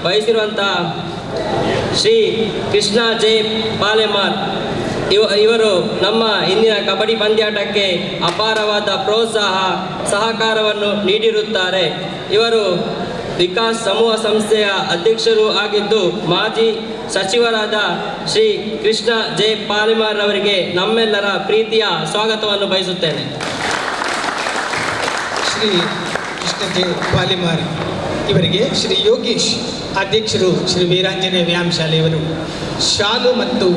ವಹಿಸಿರುವಂಥ Shri Krishna J Palemar ಇವರು ನಮ್ಮ ಇಂದಿನ ಕಬಡ್ಡಿ ಪಂದ್ಯಾಟಕ್ಕೆ ಅಪಾರವಾದ ಪ್ರೋತ್ಸಾಹ ಸಹಕಾರವನ್ನು ನೀಡಿರುತ್ತಾರೆ. ಇವರು ವಿಕಾಸ್ ಸಮೂಹ ಸಂಸ್ಥೆಯ ಅಧ್ಯಕ್ಷರು ಆಗಿದ್ದು ಮಾಜಿ ಸಚಿವರಾದ ಶ್ರೀ ಕೃಷ್ಣ ಜೆ ಪಾಲೆಮಾರ್ ಅವರಿಗೆ ನಮ್ಮೆಲ್ಲರ ಪ್ರೀತಿಯ ಸ್ವಾಗತವನ್ನು ಬಯಸುತ್ತೇನೆ. ಶ್ರೀ ಕೃಷ್ಣ ಜೆ ಪಾಲೆಮಾರ್ ಇವರಿಗೆ ಶ್ರೀ ಯೋಗೇಶ್ ಅಧ್ಯಕ್ಷರು ಶ್ರೀ ವೀರಾಂಜನೇಯ ವ್ಯಾಯಾಮ ಶಾಲೆಯವರು ಶಾಲು ಮತ್ತು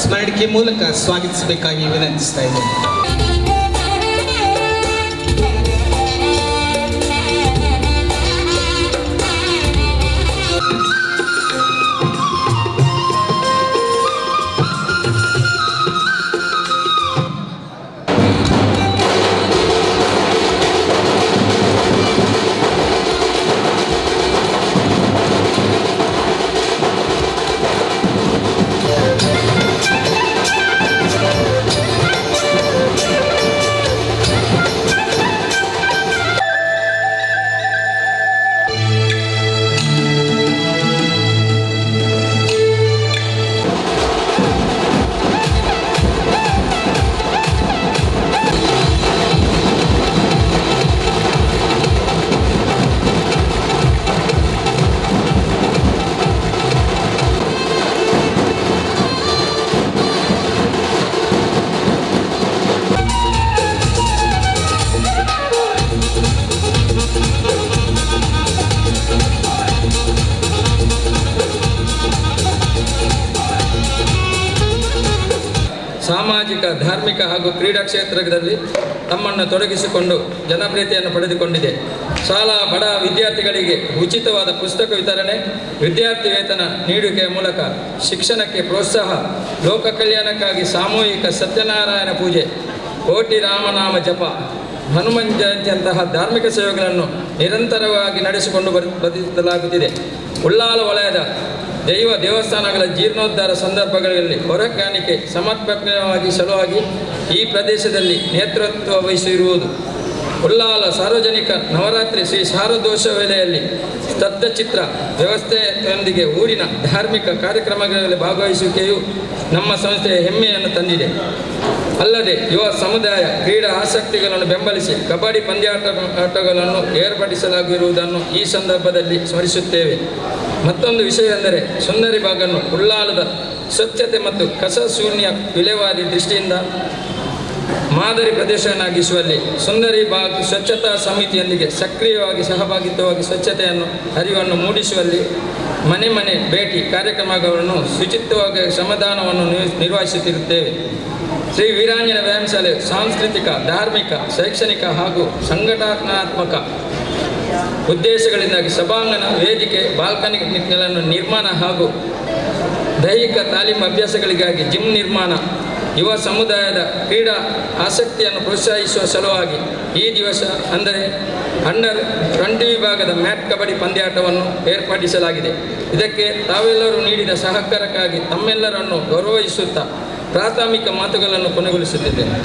ಸ್ಮರಣಿಕೆ ಮೂಲಕ ಸ್ವಾಗತಿಸಬೇಕಾಗಿ ವಿನಂತಿಸ್ತಾ ಇದ್ದೇನೆ. ಸಾಮಾಜಿಕ, ಧಾರ್ಮಿಕ ಹಾಗೂ ಕ್ರೀಡಾ ಕ್ಷೇತ್ರದಲ್ಲಿ ತಮ್ಮನ್ನು ತೊಡಗಿಸಿಕೊಂಡು ಜನಪ್ರಿಯತೆಯನ್ನು ಪಡೆದುಕೊಂಡಿದೆ. ಶಾಲಾ ಬಡ ವಿದ್ಯಾರ್ಥಿಗಳಿಗೆ ಉಚಿತವಾದ ಪುಸ್ತಕ ವಿತರಣೆ, ವಿದ್ಯಾರ್ಥಿ ವೇತನ ನೀಡುವಿಕೆಯ ಮೂಲಕ ಶಿಕ್ಷಣಕ್ಕೆ ಪ್ರೋತ್ಸಾಹ, ಲೋಕ ಕಲ್ಯಾಣಕ್ಕಾಗಿ ಸಾಮೂಹಿಕ ಸತ್ಯನಾರಾಯಣ ಪೂಜೆ, ಕೋಟಿ ರಾಮನಾಮ ಜಪ, ಹನುಮನ್ ಜಯಂತಿಯಂತಹ ಧಾರ್ಮಿಕ ಸೇವೆಗಳನ್ನು ನಿರಂತರವಾಗಿ ನಡೆಸಿಕೊಂಡು ಬರಲಾಗುತ್ತಿದೆ. ಉಳ್ಳಾಲ ವಲಯದ ದೇವಸ್ಥಾನಗಳ ಜೀರ್ಣೋದ್ಧಾರ ಸಂದರ್ಭಗಳಲ್ಲಿ ಹೊರಕಾಣಿಕೆ ಸಮರ್ಪಕವಾಗಿ ಸಲುವಾಗಿ ಈ ಪ್ರದೇಶದಲ್ಲಿ ನೇತೃತ್ವ ವಹಿಸಿರುವುದು. ಉಳ್ಳಾಲ ಸಾರ್ವಜನಿಕ ನವರಾತ್ರಿ ಶ್ರೀ ಶಾರದೋಷ ವೇಳೆಯಲ್ಲಿ ಸ್ತಬ್ಧಚಿತ್ರ ವ್ಯವಸ್ಥೆಯೊಂದಿಗೆ ಊರಿನ ಧಾರ್ಮಿಕ ಕಾರ್ಯಕ್ರಮಗಳಲ್ಲಿ ಭಾಗವಹಿಸುವಿಕೆಯು ನಮ್ಮ ಸಂಸ್ಥೆಯ ಹೆಮ್ಮೆಯನ್ನು ತಂದಿದೆ. ಅಲ್ಲದೆ ಯುವ ಸಮುದಾಯ ಕ್ರೀಡಾ ಆಸಕ್ತಿಗಳನ್ನು ಬೆಂಬಲಿಸಿ ಕಬಡ್ಡಿ ಪಂದ್ಯಾಟಗಳನ್ನು ಏರ್ಪಡಿಸಲಾಗಿರುವುದನ್ನು ಈ ಸಂದರ್ಭದಲ್ಲಿ ಸ್ಮರಿಸುತ್ತೇವೆ. ಮತ್ತೊಂದು ವಿಷಯ ಎಂದರೆ ಸುಂದರಿ ಬಾಗನ್ನು ಉಳ್ಳಾಲದ ಸ್ವಚ್ಛತೆ ಮತ್ತು ಕಸ ಶೂನ್ಯ ವಿಲೇವಾರಿ ದೃಷ್ಟಿಯಿಂದ ಮಾದರಿ ಪ್ರದೇಶವನ್ನಾಗಿಸುವಲ್ಲಿ ಸುಂದರಿ ಬಾಗ್ ಸ್ವಚ್ಛತಾ ಸಮಿತಿಯೊಂದಿಗೆ ಸಕ್ರಿಯವಾಗಿ ಸಹಭಾಗಿತ್ವವಾಗಿ ಸ್ವಚ್ಛತೆಯನ್ನು ಅರಿವನ್ನು ಮೂಡಿಸುವಲ್ಲಿ ಮನೆ ಮನೆ ಭೇಟಿ ಕಾರ್ಯಕ್ರಮಗಳನ್ನು ಶುಚಿತ್ವವಾಗಿ ಶ್ರಮದಾನವನ್ನು ನಿರ್ವಹಿಸುತ್ತಿರುತ್ತೇವೆ. ಶ್ರೀ ವೀರಾಂಜನೇಯ ವ್ಯಾಯಾಮ ಶಾಲೆ ಸಾಂಸ್ಕೃತಿಕ, ಧಾರ್ಮಿಕ, ಶೈಕ್ಷಣಿಕ ಹಾಗೂ ಸಂಘಟನಾತ್ಮಕ ಉದ್ದೇಶಗಳಿಂದಾಗಿ ಸಭಾಂಗಣ, ವೇದಿಕೆ, ಬಾಲ್ಕನಿಗಳನ್ನು ನಿರ್ಮಾಣ ಹಾಗೂ ದೈಹಿಕ ತಾಲೀಮು ಅಭ್ಯಾಸಗಳಿಗಾಗಿ ಜಿಮ್ ನಿರ್ಮಾಣ, ಯುವ ಸಮುದಾಯದ ಕ್ರೀಡಾ ಆಸಕ್ತಿಯನ್ನು ಪ್ರೋತ್ಸಾಹಿಸುವ ಸಲುವಾಗಿ ಈ ದಿವಸ ಅಂದರೆ ಅಂಡರ್ 20 ವಿಭಾಗದ ಮ್ಯಾಟ್ ಕಬಡ್ಡಿ ಪಂದ್ಯಾಟವನ್ನು ಏರ್ಪಡಿಸಲಾಗಿದೆ. ಇದಕ್ಕೆ ತಾವೆಲ್ಲರೂ ನೀಡಿದ ಸಹಕಾರಕ್ಕಾಗಿ ತಮ್ಮೆಲ್ಲರನ್ನು ಗೌರವಿಸುತ್ತಾ ಪ್ರಾಥಮಿಕ ಮಾತುಗಳನ್ನು ಕೊನೆಗೊಳಿಸುತ್ತಿದ್ದೇನೆ.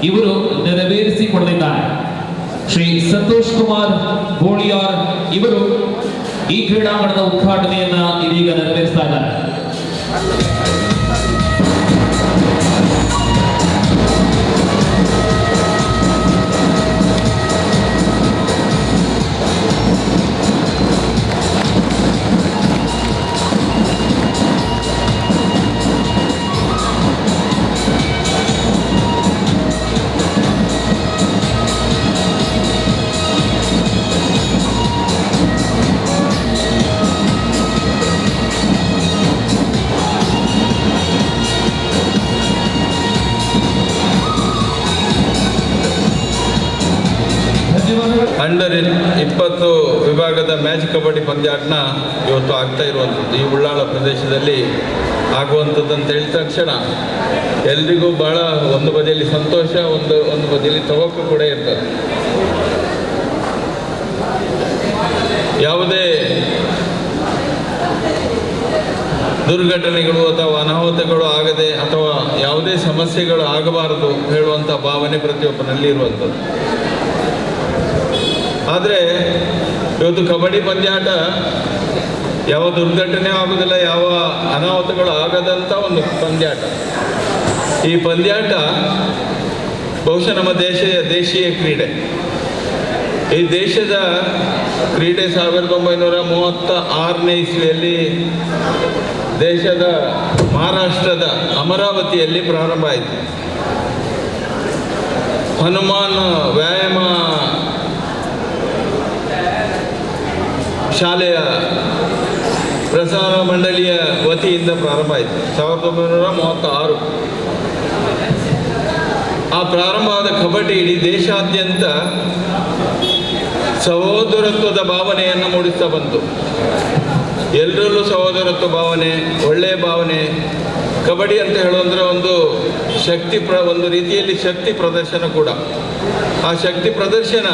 ಇವರು ನೆರವೇರಿಸಿಕೊಳ್ಳಲಿದ್ದಾರೆ. ಶ್ರೀ ಸಂತೋಷ್ ಕುಮಾರ್ ಗೋಳಿಯಾರ್ ಇವರು ಈ ಕ್ರೀಡಾಂಗಣದ ಉದ್ಘಾಟನೆಯನ್ನ ಇದೀಗ ನೆರವೇರಿಸ್ತಾ ಇದ್ದಾರೆ. ಅಂಡರ್ 20 ವಿಭಾಗದ ಮ್ಯಾಚ್ ಕಬಡ್ಡಿ ಪಂದ್ಯಾಟನ ಇವತ್ತು ಆಗ್ತಾ ಇರುವಂಥದ್ದು ಈ ಉಳ್ಳಾಳ ಪ್ರದೇಶದಲ್ಲಿ ಆಗುವಂಥದ್ದು ಅಂತ ಹೇಳಿದ ತಕ್ಷಣ ಎಲ್ರಿಗೂ ಭಾಳ ಒಂದು ಬದಿಯಲ್ಲಿ ಸಂತೋಷ, ಒಂದು ಬದಿಯಲ್ಲಿ ತವಕ ಕೂಡ ಇರ್ತದೆ. ಯಾವುದೇ ದುರ್ಘಟನೆಗಳು ಅಥವಾ ಅನಾಹುತಗಳು ಆಗದೆ ಅಥವಾ ಯಾವುದೇ ಸಮಸ್ಯೆಗಳು ಆಗಬಾರದು ಹೇಳುವಂಥ ಭಾವನೆ ಪ್ರತಿಯೊಬ್ಬನಲ್ಲಿ ಇರುವಂಥದ್ದು. ಆದರೆ ಇವತ್ತು ಕಬಡ್ಡಿ ಪಂದ್ಯಾಟ ಯಾವ ದುರ್ಘಟನೆ ಆಗೋದಿಲ್ಲ, ಯಾವ ಅನಾಹುತಗಳು ಆಗದಂಥ ಒಂದು ಪಂದ್ಯಾಟ. ಈ ಪಂದ್ಯಾಟ ಬಹುಶಃ ನಮ್ಮ ದೇಶೀಯ ಕ್ರೀಡೆ. ಈ ದೇಶದ ಕ್ರೀಡೆ 1936ನೇ ಇಸ್ವಿಯಲ್ಲಿ ದೇಶದ ಮಹಾರಾಷ್ಟ್ರದ ಅಮರಾವತಿಯಲ್ಲಿ ಪ್ರಾರಂಭ ಆಯಿತು. ಹನುಮಾನ್ ವ್ಯಾಯಾಮ ಶಾಲೆಯ ಪ್ರಸಾರ ಮಂಡಳಿಯ ವತಿಯಿಂದ ಪ್ರಾರಂಭ ಆಯಿತು 1936. ಆ ಪ್ರಾರಂಭವಾದ ಕಬಡ್ಡಿ ಇಡೀ ದೇಶಾದ್ಯಂತ ಸಹೋದರತ್ವದ ಭಾವನೆಯನ್ನು ಮೂಡಿಸ್ತಾ ಬಂತು. ಎಲ್ಲರಲ್ಲೂ ಸಹೋದರತ್ವ ಭಾವನೆ, ಒಳ್ಳೆಯ ಭಾವನೆ. ಕಬಡ್ಡಿ ಅಂತ ಹೇಳೋದ್ರೆ ಒಂದು ಒಂದು ರೀತಿಯಲ್ಲಿ ಶಕ್ತಿ ಪ್ರದರ್ಶನ ಕೂಡ. ಆ ಶಕ್ತಿ ಪ್ರದರ್ಶನ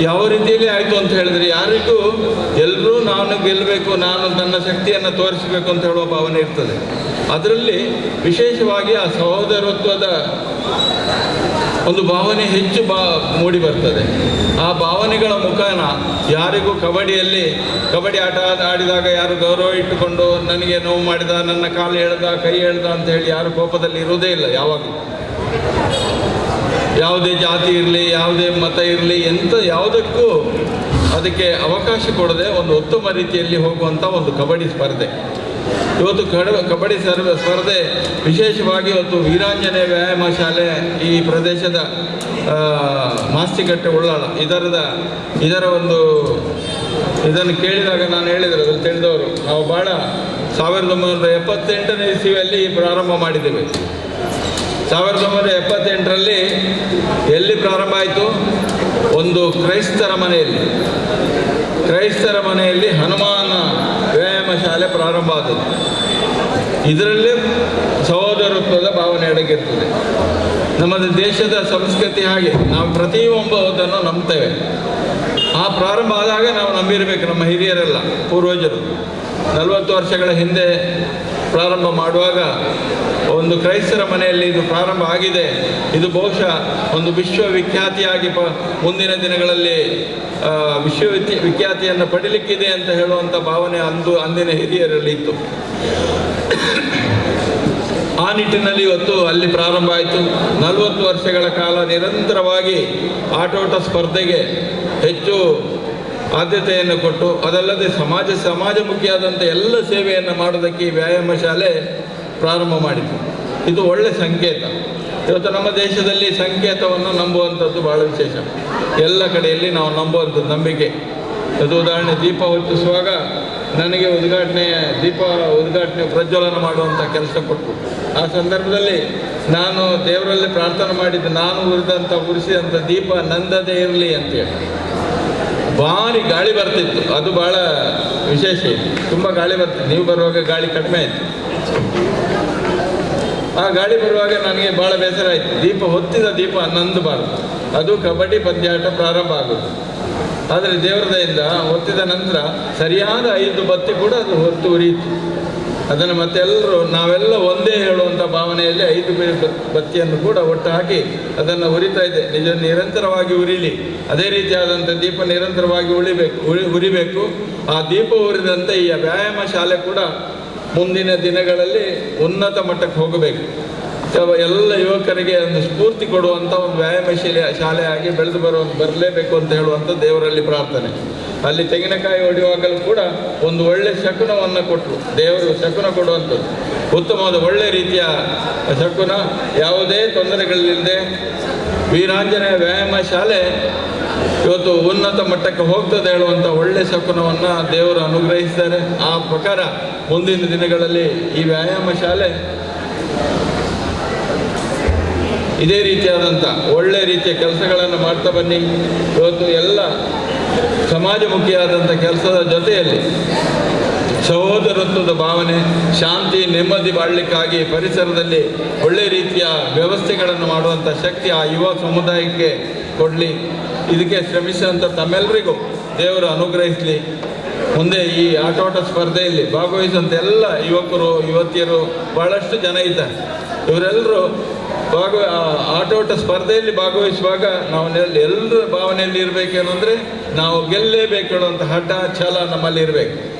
ಯಾವ ರೀತಿಯಲ್ಲಿ ಆಯಿತು ಅಂತ ಹೇಳಿದ್ರೆ, ಯಾರಿಗೂ ಎಲ್ಲರೂ ನಾನು ಗೆಲ್ಲಬೇಕು, ನಾನು ನನ್ನ ಶಕ್ತಿಯನ್ನು ತೋರಿಸಬೇಕು ಅಂತ ಹೇಳುವ ಭಾವನೆ ಇರ್ತದೆ. ಅದರಲ್ಲಿ ವಿಶೇಷವಾಗಿ ಆ ಸಹೋದರತ್ವದ ಒಂದು ಭಾವನೆ ಹೆಚ್ಚು ಮೂಡಿ ಬರ್ತದೆ. ಆ ಭಾವನೆಗಳ ಮುಖಾನ ಯಾರಿಗೂ ಕಬಡ್ಡಿ ಆಟ ಆಡಿದಾಗ ಯಾರು ಗೌರವ ಇಟ್ಟುಕೊಂಡು ನನಗೆ ನೋವು ಮಾಡಿದ, ನನ್ನ ಕಾಲು ಎಳ್ದ, ಕೈ ಎಳ್ದ ಅಂತ ಹೇಳಿ ಯಾರು ಕೋಪದಲ್ಲಿ ಇರೋದೇ ಇಲ್ಲ. ಯಾವಾಗಲೂ ಯಾವುದೇ ಜಾತಿ ಇರಲಿ, ಯಾವುದೇ ಮತ ಇರಲಿ, ಯಾವುದಕ್ಕೂ ಅದಕ್ಕೆ ಅವಕಾಶ ಕೊಡದೆ ಒಂದು ಉತ್ತಮ ರೀತಿಯಲ್ಲಿ ಹೋಗುವಂಥ ಒಂದು ಕಬಡ್ಡಿ ಸ್ಪರ್ಧೆ. ಇವತ್ತು ಕಬಡ್ಡಿ ಸ್ಪರ್ಧೆ ವಿಶೇಷವಾಗಿ ಇವತ್ತು ವೀರಾಂಜನೇಯ ವ್ಯಾಯಾಮ ಶಾಲೆ ಈ ಪ್ರದೇಶದ ಮಾಸ್ತಿಕಟ್ಟೆ ಉಳ್ಳಾಳ ಇದನ್ನು ಕೇಳಿದಾಗ ನಾನು ಹೇಳಿದರೆ ಅದ್ರಲ್ಲಿ ತಿಳಿದವರು ನಾವು ಭಾಳ 1978ನೇ ಇಸ್ವಿಯಲ್ಲಿ ಪ್ರಾರಂಭ ಮಾಡಿದ್ದೇವೆ. 1978ರಲ್ಲಿ ಎಲ್ಲಿ ಪ್ರಾರಂಭ ಆಯಿತು? ಒಂದು ಕ್ರೈಸ್ತರ ಮನೆಯಲ್ಲಿ ಹನುಮಾನ ವ್ಯಾಯಾಮ ಶಾಲೆ ಪ್ರಾರಂಭ ಆದದ್ದು. ಇದರಲ್ಲೇ ಸಹೋದರತ್ವದ ಭಾವನೆ ಅಡಗಿರ್ತದೆ. ನಮ್ಮ ದೇಶದ ಸಂಸ್ಕೃತಿ ಹಾಗೆ, ನಾವು ಪ್ರತಿಯೊಬ್ಬದನ್ನು ನಂಬ್ತೇವೆ. ಆ ಪ್ರಾರಂಭ ಆದಾಗ ನಾವು ನಂಬಿರಬೇಕು. ನಮ್ಮ ಹಿರಿಯರೆಲ್ಲ ಪೂರ್ವಜರು 40 ವರ್ಷಗಳ ಹಿಂದೆ ಪ್ರಾರಂಭ ಮಾಡುವಾಗ ಒಂದು ಕ್ರೈಸ್ತರ ಮನೆಯಲ್ಲಿ ಇದು ಪ್ರಾರಂಭ ಆಗಿದೆ. ಇದು ಬಹುಶಃ ಒಂದು ವಿಶ್ವವಿಖ್ಯಾತಿಯಾಗಿ ಮುಂದಿನ ದಿನಗಳಲ್ಲಿ ವಿಖ್ಯಾತಿಯನ್ನು ಪಡೀಲಿಕ್ಕಿದೆ ಅಂತ ಹೇಳುವಂಥ ಭಾವನೆ ಅಂದಿನ ಹಿರಿಯರಲ್ಲಿ ಇತ್ತು. ಆ ನಿಟ್ಟಿನಲ್ಲಿ ಇವತ್ತು ಅಲ್ಲಿ ಪ್ರಾರಂಭ ಆಯಿತು. 40 ವರ್ಷಗಳ ಕಾಲ ನಿರಂತರವಾಗಿ ಆಟೋಟ ಸ್ಪರ್ಧೆಗೆ ಹೆಚ್ಚು ಆದ್ಯತೆಯನ್ನು ಕೊಟ್ಟು, ಅದಲ್ಲದೆ ಸಮಾಜಮುಖಿಯಾದಂಥ ಎಲ್ಲ ಸೇವೆಯನ್ನು ಮಾಡೋದಕ್ಕೆ ಈ ವ್ಯಾಯಾಮ ಶಾಲೆ ಪ್ರಾರಂಭ ಮಾಡಿತು. ಇದು ಒಳ್ಳೆ ಸಂಕೇತ. ಇವತ್ತು ನಮ್ಮ ದೇಶದಲ್ಲಿ ಸಂಕೇತವನ್ನು ನಂಬುವಂಥದ್ದು ಭಾಳ ವಿಶೇಷ. ಎಲ್ಲ ಕಡೆಯಲ್ಲಿ ನಾವು ನಂಬುವಂಥದ್ದು ನಂಬಿಕೆ. ಅದು ಉದಾಹರಣೆ, ದೀಪ ಹೊತ್ತಿಸುವಾಗ ನನಗೆ ದೀಪ ಉದ್ಘಾಟನೆ ಪ್ರಜ್ವಲನ ಮಾಡುವಂಥ ಕೆಲಸ ಕೊಟ್ಟರು. ಆ ಸಂದರ್ಭದಲ್ಲಿ ನಾನು ದೇವರಲ್ಲಿ ಪ್ರಾರ್ಥನೆ ಮಾಡಿದ್ದು, ನಾನು ಉರಿಸಿದಂಥ ದೀಪ ನಂದದೇ ಇರಲಿ ಅಂತೇಳಿ. ಭಾರಿ ಗಾಳಿ ಬರ್ತಿತ್ತು, ಅದು ಭಾಳ ವಿಶೇಷ. ತುಂಬ ಗಾಳಿ ಬರ್ತಿತ್ತು. ನೀವು ಬರುವಾಗ ಗಾಳಿ ಕಡಿಮೆ ಆಯಿತು. ಆ ಗಾಳಿ ಬರುವಾಗ ನನಗೆ ಭಾಳ ಬೇಸರ ಆಯಿತು. ಹೊತ್ತಿದ ದೀಪ ನಂದಬಾರದು. ಅದು ಕಬಡ್ಡಿ ಪಂದ್ಯಾಟ ಪ್ರಾರಂಭ ಆಗೋದು. ಆದರೆ ದೇವರ ದಯೆಯಿಂದ ಹೊತ್ತಿದ ನಂತರ ಸರಿಯಾದ 5 ಬತ್ತಿ ಕೂಡ ಅದು ಹೊತ್ತು ಉರಿಯಿತು. ಅದನ್ನು ಮತ್ತೆಲ್ಲರೂ ನಾವೆಲ್ಲ ಒಂದೇ ಹೇಳುವಂಥ ಭಾವನೆಯಲ್ಲಿ 5 ಬತ್ತಿಯನ್ನು ಕೂಡ ಒಟ್ಟು ಹಾಕಿ ಅದನ್ನು ಉರಿತಾ ಇದೆ. ನಿರಂತರವಾಗಿ ಉರಿಲಿ. ಅದೇ ರೀತಿಯಾದಂಥ ದೀಪ ನಿರಂತರವಾಗಿ ಉರಿಬೇಕು. ಆ ದೀಪ ಉರಿದಂತೆ ಈ ವ್ಯಾಯಾಮ ಶಾಲೆ ಕೂಡ ಮುಂದಿನ ದಿನಗಳಲ್ಲಿ ಉನ್ನತ ಮಟ್ಟಕ್ಕೆ ಹೋಗಬೇಕು. ಎಲ್ಲ ಯುವಕರಿಗೆ ಒಂದು ಸ್ಫೂರ್ತಿ ಕೊಡುವಂಥ ಒಂದು ವ್ಯಾಯಾಮ ಶಾಲೆಯಾಗಿ ಬೆಳೆದು ಬರಲೇಬೇಕು ಅಂತ ಹೇಳುವಂಥ ದೇವರಲ್ಲಿ ಪ್ರಾರ್ಥನೆ. ಅಲ್ಲಿ ತೆಂಗಿನಕಾಯಿ ಹೊಡೆಯುವಾಗಲೂ ಕೂಡ ಒಂದು ಒಳ್ಳೆ ಶಕುನವನ್ನು ಕೊಟ್ಟರು. ದೇವರು ಶಕುನ ಕೊಡುವಂಥದ್ದು ಉತ್ತಮವಾದ ಒಳ್ಳೆ ರೀತಿಯ ಶಕುನ, ಯಾವುದೇ ತೊಂದರೆಗಳಿಲ್ಲದೆ ವೀರಾಂಜನೇಯ ವ್ಯಾಯಾಮ ಶಾಲೆ ಇವತ್ತು ಉನ್ನತ ಮಟ್ಟಕ್ಕೆ ಹೋಗ್ತದೆ ಹೇಳುವಂಥ ಒಳ್ಳೆ ಶಕುನವನ್ನು ದೇವರು ಅನುಗ್ರಹಿಸಿದ್ದಾರೆ. ಆ ಪ್ರಕಾರ ಮುಂದಿನ ದಿನಗಳಲ್ಲಿ ಈ ವ್ಯಾಯಾಮ ಶಾಲೆ ಇದೇ ರೀತಿಯಾದಂಥ ಒಳ್ಳೆ ರೀತಿಯ ಕೆಲಸಗಳನ್ನು ಮಾಡ್ತಾ ಬನ್ನಿ. ಇವತ್ತು ಎಲ್ಲ ಸಮಾಜಮುಖಿಯಾದಂಥ ಕೆಲಸದ ಜೊತೆಯಲ್ಲಿ ಸಹೋದರತ್ವದ ಭಾವನೆ, ಶಾಂತಿ, ನೆಮ್ಮದಿ ಬಾಳಲಿಕ್ಕಾಗಿ ಪರಿಸರದಲ್ಲಿ ಒಳ್ಳೆ ರೀತಿಯ ವ್ಯವಸ್ಥೆಗಳನ್ನು ಮಾಡುವಂಥ ಶಕ್ತಿ ಆ ಯುವ ಸಮುದಾಯಕ್ಕೆ ಕೊಡಲಿ. ಇದಕ್ಕೆ ಶ್ರಮಿಸಿದಂಥ ತಮ್ಮೆಲ್ಲರಿಗೂ ದೇವರು ಅನುಗ್ರಹಿಸಲಿ. ಮುಂದೆ ಈ ಆಟೋಟ ಸ್ಪರ್ಧೆಯಲ್ಲಿ ಭಾಗವಹಿಸುವಂಥ ಎಲ್ಲ ಯುವಕರು ಯುವತಿಯರು ಬಹಳಷ್ಟು ಜನ ಇದ್ದಾರೆ. ಇವರೆಲ್ಲರೂ ಆಟೋಟ ಸ್ಪರ್ಧೆಯಲ್ಲಿ ಭಾಗವಹಿಸುವಾಗ ನಾವು ಎಲ್ಲರ ಭಾವನೆಯಲ್ಲಿ ಇರಬೇಕೇನೆಂದರೆ ನಾವು ಗೆಲ್ಲಲೇಬೇಕು ಹೇಳುವಂಥ ಹಠ ಛಲ ನಮ್ಮಲ್ಲಿ ಇರಬೇಕು.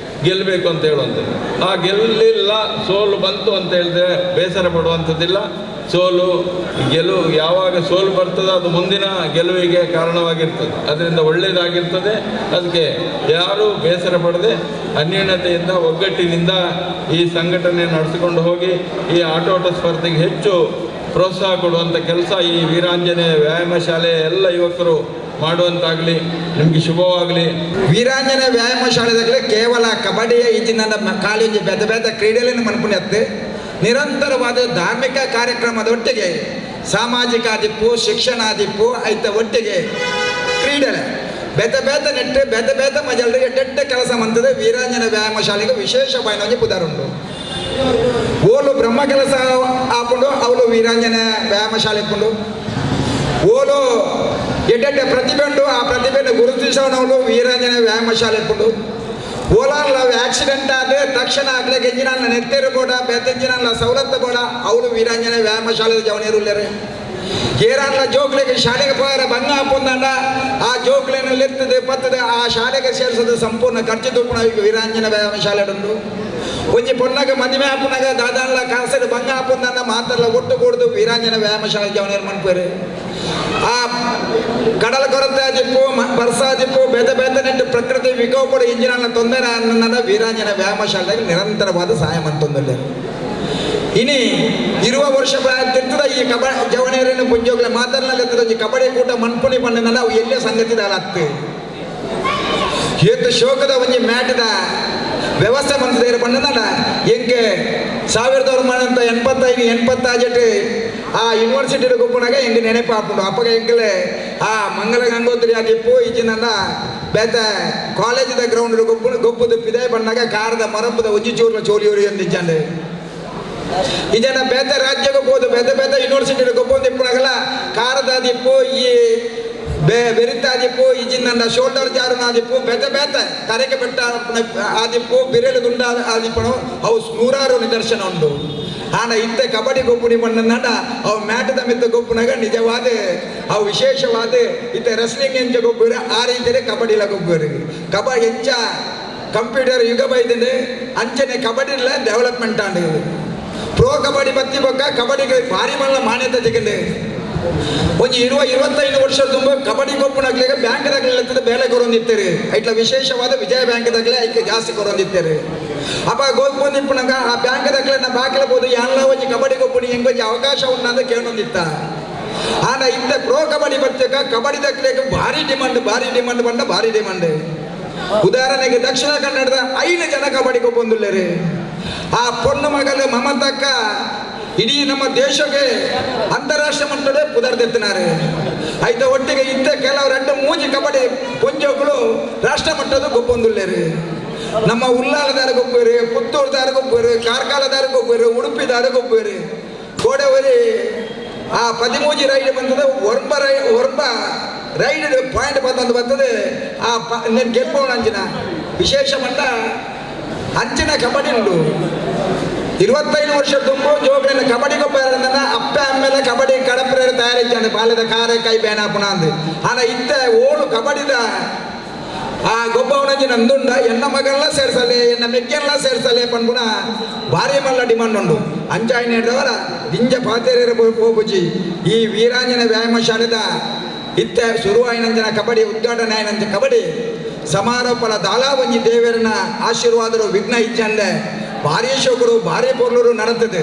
ಗೆಲ್ಲಬೇಕು ಅಂತ ಹೇಳುವಂಥದ್ದು. ಆ ಗೆಲ್ಲಿಲ್ಲ, ಸೋಲು ಬಂತು ಅಂತ ಹೇಳಿದ್ರೆ ಬೇಸರ ಪಡುವಂಥದ್ದಿಲ್ಲ. ಗೆಲುವು ಯಾವಾಗ ಸೋಲು ಬರ್ತದೆ ಅದು ಮುಂದಿನ ಗೆಲುವಿಗೆ ಕಾರಣವಾಗಿರ್ತದೆ. ಅದರಿಂದ ಒಳ್ಳೆಯದಾಗಿರ್ತದೆ. ಅದಕ್ಕೆ ಯಾರೂ ಬೇಸರ ಪಡದೆ ಅನ್ಯೋನ್ಯತೆಯಿಂದ ಒಗ್ಗಟ್ಟಿನಿಂದ ಈ ಸಂಘಟನೆ ನಡೆಸಿಕೊಂಡು ಹೋಗಿ ಈ ಆಟೋಟ ಸ್ಪರ್ಧೆಗೆ ಹೆಚ್ಚು ಪ್ರೋತ್ಸಾಹ ಕೊಡುವಂಥ ಕೆಲಸ ಈ ವೀರಾಂಜನೇಯ ವ್ಯಾಯಾಮ ಶಾಲೆಯ ಎಲ್ಲ ಯುವಕರು ಮಾಡುವಂತಾಗಲಿ. ನಿಮಗೆ ಶುಭವಾಗಲಿ. ವೀರಾಂಜನೇಯ ವ್ಯಾಯಾಮ ಶಾಲೆದಾಗಲೇ ಕೇವಲ ಕಬಡ್ಡಿಯ ಈಜಿನ ಕಾಲೇಜು ಬೇತೆ ಬೇತೆ ಕ್ರೀಡೆಯನ್ನು ಮನ್ಪುಣ್ಯತ್ತೆ ನಿರಂತರವಾದ ಧಾರ್ಮಿಕ ಕಾರ್ಯಕ್ರಮದೊಟ್ಟಿಗೆ ಸಾಮಾಜಿಕ ದಿಪ್ಪು ಶಿಕ್ಷಣ ದಿಪ್ಪು ಐತ ಒಟ್ಟಿಗೆ ಕ್ರೀಡೆ ಬೇತೆ ಬೇತೆ ನೆಟ್ಟು ಬೇತೆ ಬೇತೆ ಮಜಲ್ರಿಗೆ ಟೆಟ್ಟ ಕೆಲಸ ಮಂತದೆ ವೀರಾಂಜನೇಯ ವ್ಯಾಯಾಮ ಶಾಲೆಗೆ ವಿಶೇಷವಾಗಿ ಪುದಾರುಂಟು. ಓಲು ಬ್ರಹ್ಮ ಕೆಲಸ ಹಾಕೊಂಡು ಅವಳು ವೀರಾಂಜನೇಯ ವ್ಯಾಯಾಮ ಶಾಲೆ ಇಟ್ಕೊಂಡು ಓಲು ಎಡ್ಡೆ ಪ್ರತಿಭೆ ಉಂಟು. ಆ ಪ್ರತಿಭೆಯನ್ನು ಗುರುತಿಸೋನವಳು ವೀರಾಂಜನೇಯ ವ್ಯಾಯಾಮ ಶಾಲೆ ಇಟ್ಕೊಂಡು ಓಲಾರ್ಲ ಆಕ್ಸಿಡೆಂಟ್ ಆದರೆ ತಕ್ಷಣ ಆಗ್ಲಿಕ್ಕೆ ಎಂಜಿನಲ್ಲ ನೆತ್ತೇರು ಬೋಡ ಬೆತ್ತಂಜಿನಲ್ಲ ಸವಲತ್ತು ಬೋಡ ಅವಳು ವೀರಾಂಜನೇಯ ವ್ಯಾಯಾಮ ಶಾಲೆ ಜವನೇರು ಇಲ್ಲರೆ ಏರಾನ್ಲ ಜೋಕ್ಲಿಗೆ ಶಾಲೆಗೆ ಹೋಗಾರ ಭಂಗ ಹಾಕೊಂಡ ಆ ಜೋಕ್ಲೇನು ಎತ್ತದೆ ಪತ್ತದೆ ಆ ಶಾಲೆಗೆ ಸೇರಿಸೋದು ಸಂಪೂರ್ಣ ಖರ್ಚು ತೂಪಣ ವೀರಾಂಜನೇಯ ವ್ಯಾಯಾಮ ಶಾಲೆ ಉಂಟು. ಒಂಜಿ ಪೊನ್ನಾಗ ಮದುವೆ ಹಾಪುನಾಗ ದಾದಾನ್ಲ ಕಾಸದ ಭಂಗ ಹಾಪುಂದನ್ನ ಮಾತಲ್ಲ ಒಟ್ಟು ಕೂಡದು ವೀರಾಂಜನೇಯ ವ್ಯಾಯಾಮ ಶಾಲೆ ಜವನೇರು ಮನ್ಪೇರು. ಆ ಕಡಲ ಕೊರತೆ ಆದಿಪ್ಪು ಬರ್ಸ ಆದಿಪ್ಪು ಬೇತೆ ಬೇತೆ ನೆಟ್ಟು ಪ್ರಕೃತಿ ವಿಕೋಪಡ ಇಂಜಿನ ತೊಂದರೆ ಅನ್ನದ ವೀರಾಂಜನೇಯ ವ್ಯಾಯಾಮ ಶಾಲೆದಾಗ ನಿರಂತರವಾದ ಸಹಾಯ ಮಂತೊಂದಿಲ್ಲ. ಇನಿ ಇರುವ ವರ್ಷ ತಿರ್ತದ ಈ ಜವನೇರನ್ನು ಪುಂಜೋಗ್ಲೆ ಮಾತಾಡ್ಲಾಗತ್ತದ ಈ ಕಬಡ್ಡಿ ಕೂಟ ಮನ್ಪುಣಿ ಬಣ್ಣನಲ್ಲ ಅವು ಎಲ್ಲೇ ಸಂಗತಿದಾಲ ಹತ್ತು ಏತು ಶೋಕದ ಒಂಜಿ ಮ್ಯಾಟದ ವ್ಯವಸ್ಥೆ ಬಂದಿದೆ ಬಣ್ಣನಲ್ಲ ಎಂಗೆ 1985 ಆ ಯೂನಿವರ್ಸಿಟಿ ಗೊಬ್ಬನಾಗ ಹೆಂಗೆ ನೆನಪು ಹಾಕೊಂಡು ಅಪ್ಪಗ ಹೆಂಗಲೆ ಆ ಮಂಗಲ ಗಂಗೋತ್ರಿ ಆದಿಪ್ಪು ಈಜಿನಲ್ಲ ಬೇತ ಕಾಲೇಜದ ಗ್ರೌಂಡ್ ಗೊಬ್ಬುದು ಪಿದೆ ಬಣ್ಣಾಗ ಕಾರದ ಮರಪದ ಒಜ್ಜಿ ಚೂರ್ಲ ಚೋಲಿಯೂರಿ ಅಂದಿಜ್ಜಂಡೆ ಇದನ್ನ ಬೇತೆ ರಾಜ್ಯಕ್ಕೆ ಹೋಗೋದು ಬೇತೆ ಬೇತೆ ಯೂನಿವರ್ಸಿಟಿ ಗೊಬ್ಬೊಂದು ಇಪ್ಪನಾಗಲ್ಲ ಕಾರದ ದಿಪ್ಪು ಈ ಬೆರಿತಾದಿಪ್ಪು ಈಜಿನ ಶೋಲ್ಡರ್ ಜಾರು ಆದಿಪ್ಪು ಬೇತೆ ಬೇತೆ ಕರೆಗೆ ಬೆಟ್ಟ ಆದಿಪ್ಪು ಬಿರೆಲು ದುಂಡ ಆದಿಪ್ಪನು ಅವು 100 ನಿದರ್ಶನ ಉಂಟು. ಆನ ಇಂತೆ ಕಬಡ್ಡಿ ಗೊಬ್ಬುಡಿ ಮಣ್ಣನ್ನ ಅವು ಮ್ಯಾಟದ ಮಿತ್ತ ಗೊಬ್ಬನಾಗ ನಿಜವಾದ ಅವು ವಿಶೇಷವಾದ ಇತ್ತೆ ರೆಸ್ಲಿಂಗ್ ಎಂಚ ಗೊಬ್ಬರ ಆ ರೀತಿಯೇ ಕಬಡ್ಡಿಲ ಗೊಬ್ಬರ ಕಬಡ್ಡಿ ಎಂಚ ಕಂಪ್ಯೂಟರ್ ಯುಗ ಬೈದಿದೆ ಅಂಚನೆ ಕಬಡ್ಡಿಲ ಡೆವಲಪ್ಮೆಂಟ್ ಆಂಡ್ ಪ್ರೋ ಕಬಡ್ಡಿ ಬತ್ತಿ ಬೊಕ್ಕ ಕಬಡ್ಡಿಗೆ ಭಾರಿ ಮಲ್ಲ ಮಾನ್ಯತೆ ಸಿಗಂಡೆ. ಒಂದು 20-25 ವರ್ಷ ತುಂಬ ಕಬಡ್ಡಿ ಗೊಬ್ಬನಾಗ್ಲಿಕ್ಕೆ ಬ್ಯಾಂಕ್ದಾಗಲಿರ್ತದೆ ಬೇಲೆ ಕೊರೊಂದಿತ್ತೇರಿ ಐಟ್ಲ ವಿಶೇಷವಾದ ವಿಜಯ ಬ್ಯಾಂಕ್ದಾಗಲೇ ಐಕೆ ಜಾಸ್ತಿ ಕೊರೊಂದಿತ್ತೇರಿ ಅಪ್ಪ ಗೋಲ್ಪೊಂದಿಪ್ಪನಾಗ ಆ ಬ್ಯಾಂಕ್ದಾಗಲೇ ನಾ ಬಾಕಲಬಹುದು ಎಲ್ಲ ಒಂಜಿ ಕಬಡ್ಡಿ ಗೊಬ್ಬನಿ ಹೆಂಗೆ ಅವಕಾಶ ಉಂಟಂತ ಕೇಳೊಂದಿತ್ತ. ಆನ ಇಂತೆ ಪ್ರೋ ಕಬಡ್ಡಿ ಬರ್ತಕ ಕಬಡ್ಡಿ ದಕ್ಲಿಕ್ಕೆ ಭಾರಿ ಡಿಮಾಂಡ್ ಬಂದ ಭಾರಿ ಡಿಮಾಂಡ್. ಉದಾಹರಣೆಗೆ ದಕ್ಷಿಣ ಕನ್ನಡದ 5 ಜನ ಕಬಡ್ಡಿ ಗೊಬ್ಬೊಂದುಲ್ಲೇರಿ ಆ ಪೊಣ್ಣು ಮಗಲು ಮಮತಕ್ಕ ಇಡೀ ನಮ್ಮ ದೇಶಕ್ಕೆ ಅಂತಾರಾಷ್ಟ್ರೀಯ ಮಟ್ಟದ ಪುದರ್ದೆತ್ತಿನಾರೆ ಆಯ್ತು. ಒಟ್ಟಿಗೆ ಇಂಥ ಕೆಲವು 2-3 ಕಬಡ್ಡಿ ಪುಂಜಗಳು ರಾಷ್ಟ್ರ ಮಟ್ಟದ ಗೊಬ್ಬೊಂದುಲ್ಲೇರಿ. ನಮ್ಮ ಉಲ್ಲಾಲದಾರ ಗೊಬ್ಬರು, ಪುತ್ತೂರುದಾರ ಗೊಬ್ಬರು, ಕಾರ್ಕಾಲದಾರ ಗೊಬ್ಬರು, ಉಡುಪಿದಾರ ಗೊಬ್ಬರು ಗೋಡೆವರಿ ಆ 13 ರೈಡ್ ಬಂದದ ಒರ್ಬ ರೈಡ್ ಪಾಯಿಂಟ್ ಬರ್ತದೆ ಆ ಗೆಲ್ಪವನ ಅಂಚಿನ ವಿಶೇಷ ಮಟ್ಟ ಅಂಚಿನ ಕಬಡ್ಡಿ ಉಂಟು. 25 ವರ್ಷ ತುಂಬು ಜೋಗ್ಲಿನ ಕಬಡ್ಡಿ ಗೊಬ್ಬ ಅಪ್ಪ ಅಮ್ಮೆಲ್ಲ ಕಬಡ್ಡಿ ಕಡಪ್ರ ತಯಾರಿದ್ದಾನೆ ಬಾಲ್ಯದ ಕಾರ ಕೈ ಬೇನ ಪುಣ ಅಂದು ಆನ ಇತ್ತ ಓಳು ಕಬಡ್ಡಿದ ಆ ಗೊಬ್ಬ ಉಣಜಿ ನಂದುಂಡ ಎನ್ನ ಮಗನೆಲ್ಲ ಸೇರ್ಸಲೆ ಎನ್ನ ಮೆಕ್ಕೆಲ್ಲ ಸೇರ್ಸಲೆ ಪನ್ಪುಣ ಭಾರಿ ಮಲ್ಲ ಡಿಮಾಂಡ್ ಉಂಡು ಅಂಚಾಯಿನ ಹಿಡ್ದವರ ದಿಂಜ ಪಾತೆರೇರ ಪೋಪುಜಿ ಈ ವೀರಾಂಜನ ವ್ಯಾಯಾಮ ಶಾಲೆದ ಇತ್ತ ಶುರುವಾಯಿನಂಜನ ಕಬಡ್ಡಿ ಉದ್ಘಾಟನೆ ಆಯ್ನಂಜ ಕಬಡ್ಡಿ ಸಮಾರೋಪಲ ದಾಲಾ ಒಂಜಿ ದೇವರನ ಆಶೀರ್ವಾದರು ವಿಘ್ನ ಇಚ್ಚಂದೆ ಭಾರಿ ಶೋಕರು ಭಾರಿ ಪೊರ್ಲರು ನಡತದೆ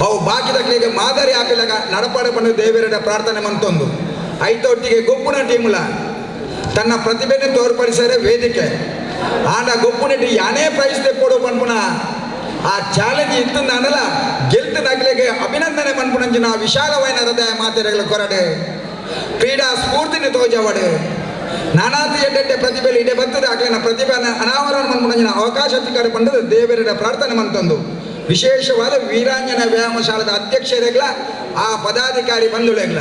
ಅವು ಬಾಕಿದಕ್ಕೆ ಮಾದರಿ ಆಪಿಲಾಗ ನಡಪಾಡು ಪಂಡು ದೇವರ ಪ್ರಾರ್ಥನೆ ಮಂತೊಂದು ಐತೊಟ್ಟಿಗೆ ಗೊಬ್ಬುನ ಟೀಮ್ಲ ತನ್ನ ಪ್ರತಿಭೆಯನ್ನು ತೋರ್ಪಡಿಸಿದರೆ ವೇದಿಕೆ ಆಂಡ ಗೊಬ್ಬುನಟಿ ಯಾನೇ ಪ್ರೈಸ್ ತೆಪ್ಪೋಡು ಪನ್ಪುಣ ಆ ಚಾಲೆಂಜ್ ಇತ್ತು ನಾನಲ್ಲ ಗೆಲ್ತು ನಗಲಿಗೆ ಅಭಿನಂದನೆ ಪನ್ಪುಣಂಜಿನ ವಿಶಾಲವಾದ ಹೃದಯ ಮಾತೆರೆಗಳ ಕೊರಡೆ ಕ್ರೀಡಾ ಸ್ಫೂರ್ತಿని ತೋಜವಡು ನಾನಾತಿ ಎಡ್ಡೆ ಪ್ರತಿಭೆಯಲ್ಲಿ ಇಡೆ ಬರ್ತದೆ ಆಗ್ಲಿನ ಪ್ರತಿಭೆ ಅನಾವರಣ ಮನ್ಪುಣಂಜಿನ ಅವಕಾಶ ತಿಕ್ಕಡೆ ಪಂಡದು ದೇವರ ಪ್ರಾರ್ಥನೆ ಮಂತೊಂದು ವಿಶೇಷವಾದ ವೀರಾಂಜನ ವ್ಯಾಯಾಮ ಶಾಲೆದ ಅಧ್ಯಕ್ಷರೆಗ್ಲ ಆ ಪದಾಧಿಕಾರಿ ಬಂಧುಳೆಗ್ಲ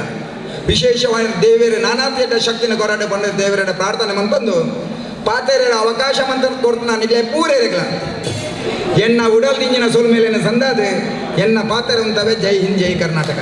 ವಿಶೇಷವಾದ ದೇವರ ನಾನಾತಿ ಎಡ್ಡ ಶಕ್ತಿನ ಕೊರಡೆ ಪಂಡ ದೇವರ ಪ್ರಾರ್ಥನೆ ಮಂತೊಂದು ಪಾತೆರ ಅವಕಾಶ ಮಂತ ಕೊಡ್ತು ನನಗೆ ಪೂರೇರೆಗ್ಲ ಎನ್ನ ಉಡಲ್ ದಿಂಜಿನ ಸೋಲ್ ಮೇಲಿನ ಸಂದಾದೆ ಎನ್ನ ಪಾತೆರ ಉಂತವೆ ಜೈ ಹಿಂದ್ ಜೈ ಕರ್ನಾಟಕ.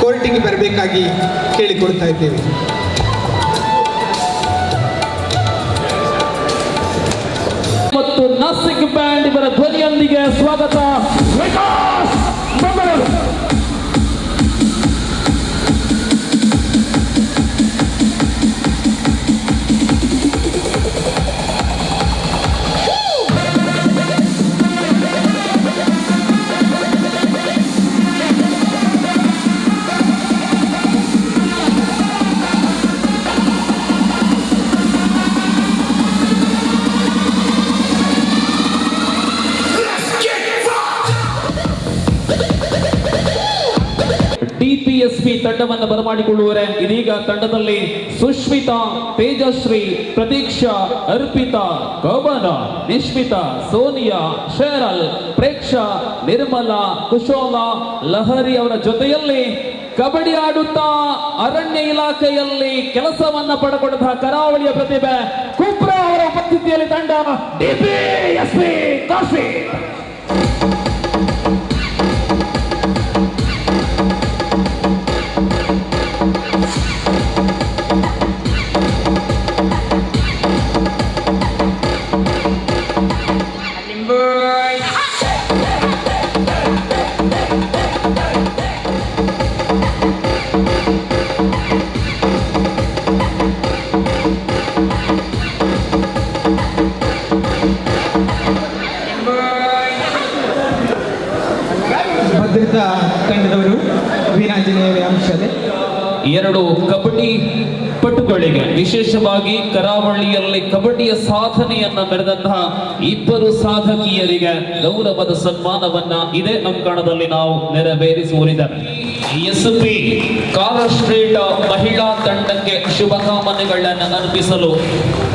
ಕೋರ್ಟಿಗೆ ಬರಬೇಕಾಗಿ ಕೇಳಿಕೊಳ್ತಾ ಇದ್ದೇವೆ. ಮತ್ತು ನಾಸಿಕ್ ಬ್ಯಾಂಡ್ ಇವರ ಧ್ವನಿಯೊಂದಿಗೆ ಸ್ವಾಗತ. ವಿಕಾಸ್ ಮಂಗಳೂರು. ಡಿಪಿಎಸ್ಪಿ ತಂಡವನ್ನು ಬರಮಾಡಿಕೊಳ್ಳುವರೆ. ಇದೀಗ ತಂಡದಲ್ಲಿ ಸುಷ್ಮಿತಾ, ತೇಜಶ್ರೀ, ಪ್ರತೀಕ್ಷಾ, ಅರ್ಪಿತಾ, ಕವನ, ನಿಶ್ಮಿತಾ, ಸೋನಿಯಾ, ಶೇರಲ್, ಪ್ರೇಕ್ಷಾ, ನಿರ್ಮಲಾ, ಕುಶೋಲಾ, ಲಹರಿ ಅವರ ಜೊತೆಯಲ್ಲಿ ಕಬಡ್ಡಿ ಆಡುತ್ತಾ ಅರಣ್ಯ ಇಲಾಖೆಯಲ್ಲಿ ಕೆಲಸವನ್ನ ಪಡೆದುಕೊಂಡಂತಹ ಕರಾವಳಿಯ ಪ್ರತಿಭೆ ಕುಬ್ರಾ ಅವರ ಉಪಸ್ಥಿತಿಯಲ್ಲಿ ತಂಡ ಡಿಪಿಎಸ್ಪಿ ಕಾಶಿ. ಭದ್ರತಾ ತಂಡದವರು ವೀರಾಂಜನೇಯ ವ್ಯಾಯಾಮ ಶಾಲೆ. ಎರಡು ಕಬಡ್ಡಿ ಪಟುಗಳಿಗೆ, ವಿಶೇಷವಾಗಿ ಕರಾವಳಿಯಲ್ಲಿ ಕಬಡ್ಡಿಯ ಸಾಧನೆಯನ್ನ ಮೆರೆದಂತಹ ಇಬ್ಬರು ಸಾಧಕಿಯರಿಗೆ ಗೌರವದ ಸನ್ಮಾನವನ್ನ ಇದೇ ಅಂಕಣದಲ್ಲಿ ನಾವು ನೆರವೇರಿಸುವರಿದ್ದಾರೆ. ಎಸ್ಪಿ ಕಾಲರ್ ಸ್ಟ್ರೀಟ್ ಮಹಿಳಾ ತಂಡಕ್ಕೆ ಶುಭಕಾಮನೆಗಳನ್ನು ಅರ್ಪಿಸಲು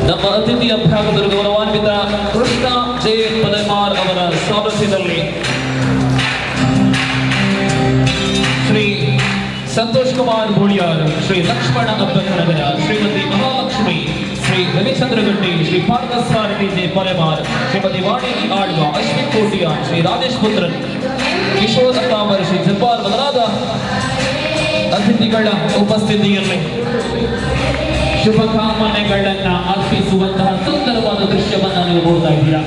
ನಮ್ಮ ಅತಿಥಿಯ ಭಾಗದಲ್ಲಿ ಗೌರವಾನ್ವಿತ ಕೃಷ್ಣ ಜೆ ಪದಮಾರ್ ಅವರ ಸಾರಥ್ಯದಲ್ಲಿ ಶ್ರೀ ಸಂತೋಷ್ ಕುಮಾರ್ ಗೋಳಿಯಾರ್, ಶ್ರೀ ಲಕ್ಷ್ಮಣ ಅಬ್ಬನಗರ, ಶ್ರೀಮತಿ ಮಹಾಲಕ್ಷ್ಮಿ, ಶ್ರೀ ರವಿಚಂದ್ರ ಗಡ್ಡಿ, ಶ್ರೀ ಪಾರ್ಥಸಾರಥಿ ಜೆ ಪಲೆಮಾರ್, ಶ್ರೀಮತಿ ವಾಣಿನಿ ಆಳ್ವ, ಅಶ್ವಿನ್ ಕೋಟಿಯಾನ್, ಶ್ರೀ ರಾಜೇಶ್ ಪುತ್ರನ್, ಕಿಶೋರ್ ಅತ್ತಾಮರ್, ಶ್ರೀ ಜಬ್ಬಾರ್ ಮೊದಲಾದ ಅತಿಥಿಗಳ ಉಪಸ್ಥಿತಿಯಲ್ಲಿ ಶುಭಕಾಮನೆಗಳನ್ನ ಅರ್ಪಿಸುವಂತಹ ಸುಂದರವಾದ ದೃಶ್ಯವನ್ನ ನೀವು ನೋಡ್ತಾ ಇದ್ದೀರಾ.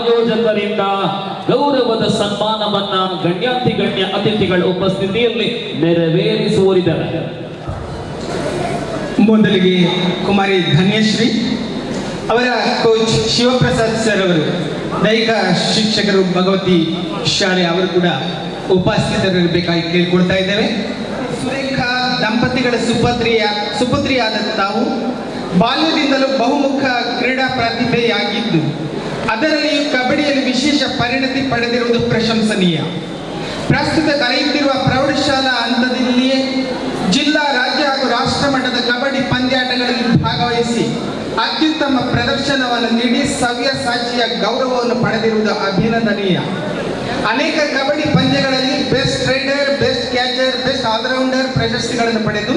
ಆಯೋಜಕರಿಂದ ಗೌರವದ ಸನ್ಮಾನವನ್ನ ಗಣ್ಯ ಅತಿಥಿಗಳ ಉಪಸ್ಥಿತಿಯಲ್ಲಿ ನೆರವೇರಿಸುವರಿದ್ದಾರೆ. ಮೊದಲಿಗೆ ಕುಮಾರಿ ಧನ್ಯಶ್ರೀ ಅವರ ಕೋಚ್ ಶಿವಪ್ರಸಾದ್ ಸರ್ ಅವರು, ದೈಹಿಕ ಶಿಕ್ಷಕರು ಭಗವತಿ ಶಾಲೆ ಅವರು ಕೂಡ ಉಪಸ್ಥಿತರಿರಬೇಕಾಗಿ ಕೇಳಿಕೊಳ್ತಾ ಇದ್ದೇವೆ. ಸುರೇಖಾ ದಂಪತಿಗಳ ಸುಪುತ್ರಿಯಾದ ತಾವು ಬಾಲ್ಯದಿಂದಲೂ ಬಹುಮುಖ ಕ್ರೀಡಾ ಪ್ರತಿಭೆಯಾಗಿದ್ದು ಅದರಲ್ಲಿಯೂ ಕಬಡ್ಡಿಯಲ್ಲಿ ವಿಶೇಷ ಪರಿಣತಿ ಪಡೆದಿರುವುದು ಪ್ರಶಂಸನೀಯ. ಪ್ರಸ್ತುತ ಕರೆಯುತ್ತಿರುವ ಪ್ರೌಢಶಾಲಾ ಹಂತದಲ್ಲಿಯೇ ಜಿಲ್ಲಾ, ರಾಜ್ಯ ಹಾಗೂ ರಾಷ್ಟ್ರ ಮಟ್ಟದ ಕಬಡ್ಡಿ ಪಂದ್ಯಾಟಗಳಲ್ಲಿ ಭಾಗವಹಿಸಿ ಅತ್ಯುತ್ತಮ ಪ್ರದರ್ಶನವನ್ನು ನೀಡಿ ಸವ್ಯಸಾಚಿಯ ಗೌರವವನ್ನು ಪಡೆದಿರುವುದು ಅಭಿನಂದನೀಯ. ಅನೇಕ ಕಬಡ್ಡಿ ಪಂದ್ಯಗಳಲ್ಲಿ best raider, best catcher, best all-rounder ಪ್ರಶಸ್ತಿಗಳನ್ನು ಪಡೆದು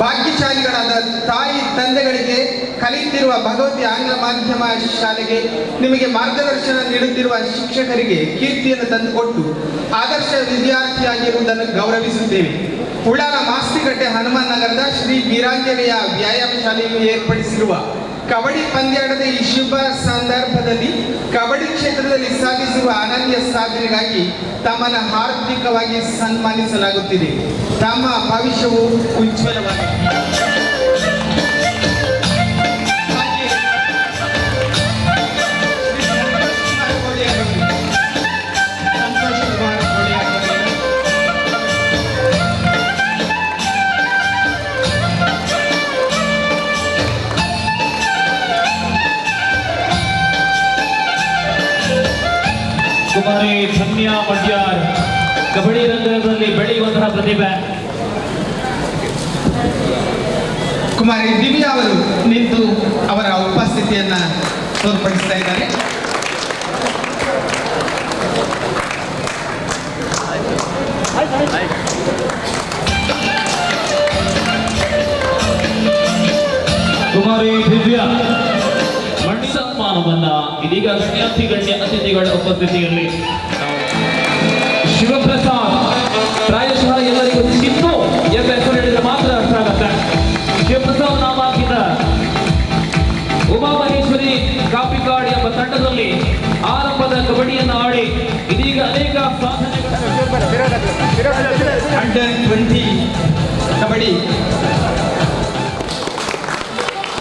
ಭಾಗ್ಯಶಾಲಿಗಳಾದ ತಾಯಿ ತಂದೆಗಳಿಗೆ, ಕಲಿಯುತ್ತಿರುವ ಭಗವತಿ ಆಂಗ್ಲ ಮಾಧ್ಯಮ ಶಾಲೆಗೆ, ನಿಮಗೆ ಮಾರ್ಗದರ್ಶನ ನೀಡುತ್ತಿರುವ ಶಿಕ್ಷಕರಿಗೆ ಕೀರ್ತಿಯನ್ನು ತಂದುಕೊಟ್ಟು ಆದರ್ಶ ವಿದ್ಯಾರ್ಥಿಯಾಗಿರುವುದನ್ನು ಗೌರವಿಸುತ್ತೇವೆ. ಉಳ್ಳಾಲ ಮಾಸ್ತಿಗಟ್ಟೆ ಹನುಮಾನ್ ನಗರದ ಶ್ರೀ ವೀರಾಂಜನೇಯ ವ್ಯಾಯಾಮ ಶಾಲೆಯು ಏರ್ಪಡಿಸಿರುವ ಕಬಡ್ಡಿ ಪಂದ್ಯಾಟದ ಈ ಶುಭ ಸಂದರ್ಭದಲ್ಲಿ ಕಬಡ್ಡಿ ಕ್ಷೇತ್ರದಲ್ಲಿ ಸಾಧಿಸಿರುವ ಅನನ್ಯ ಸಾಧನೆಗಾಗಿ ತಮ್ಮನ್ನು ಹಾರ್ದಿಕವಾಗಿ ಸನ್ಮಾನಿಸಲಾಗುತ್ತಿದೆ. ತಮ್ಮ ಭವಿಷ್ಯವು ಉಜ್ವಲವಾಗಿದೆ. ಕುಮಾರಿ ಧನ್ಯ ಮಡ್ಯಾರ್ ಕಬಡ್ಡಿ ರಂಗದಲ್ಲಿ ಬೆಳೆಯುವಂತಹ ಪ್ರತಿಭೆ. ಕುಮಾರಿ ದಿವ್ಯಾ ಅವರು ನಿಂತು ಅವರ ಉಪಸ್ಥಿತಿಯನ್ನ ತೋರ್ಪಡಿಸ್ತಾ ಇದ್ದಾರೆ. ಕುಮಾರಿ ದಿವ್ಯಾ ಮಣ್ಣಿ ಸನ್ಮಾನವನ್ನ ಇದೀಗ ಗಣ್ಯ ಅತಿಥಿಗಳ ಉಪಸ್ಥಿತಿಯಲ್ಲಿ ಶಿವಪ್ರಸಾದ್, ಪ್ರಾಯಶಃ ಎಲ್ಲರಿಗೂ ಚಿನ್ನು ಎಂಬ ಹೆಸರು ಹೇಳಿದ್ರೆ ಮಾತ್ರ ಅರ್ಥ ಆಗತ್ತೆ. ಶಿವಪ್ರಸಾದ್ ನಾಮಾಂಕಿತ ಉಮಾಮಹೇಶ್ವರಿ ಕಾಪಿಕಾಡ್ ಎಂಬ ತಂಡದಲ್ಲಿ ಆರಂಭದ ಕಬಡ್ಡಿಯನ್ನು ಆಡಿ ಇದೀಗ ಅನೇಕ ಅಂಡರ್ 20 ಕಬಡ್ಡಿ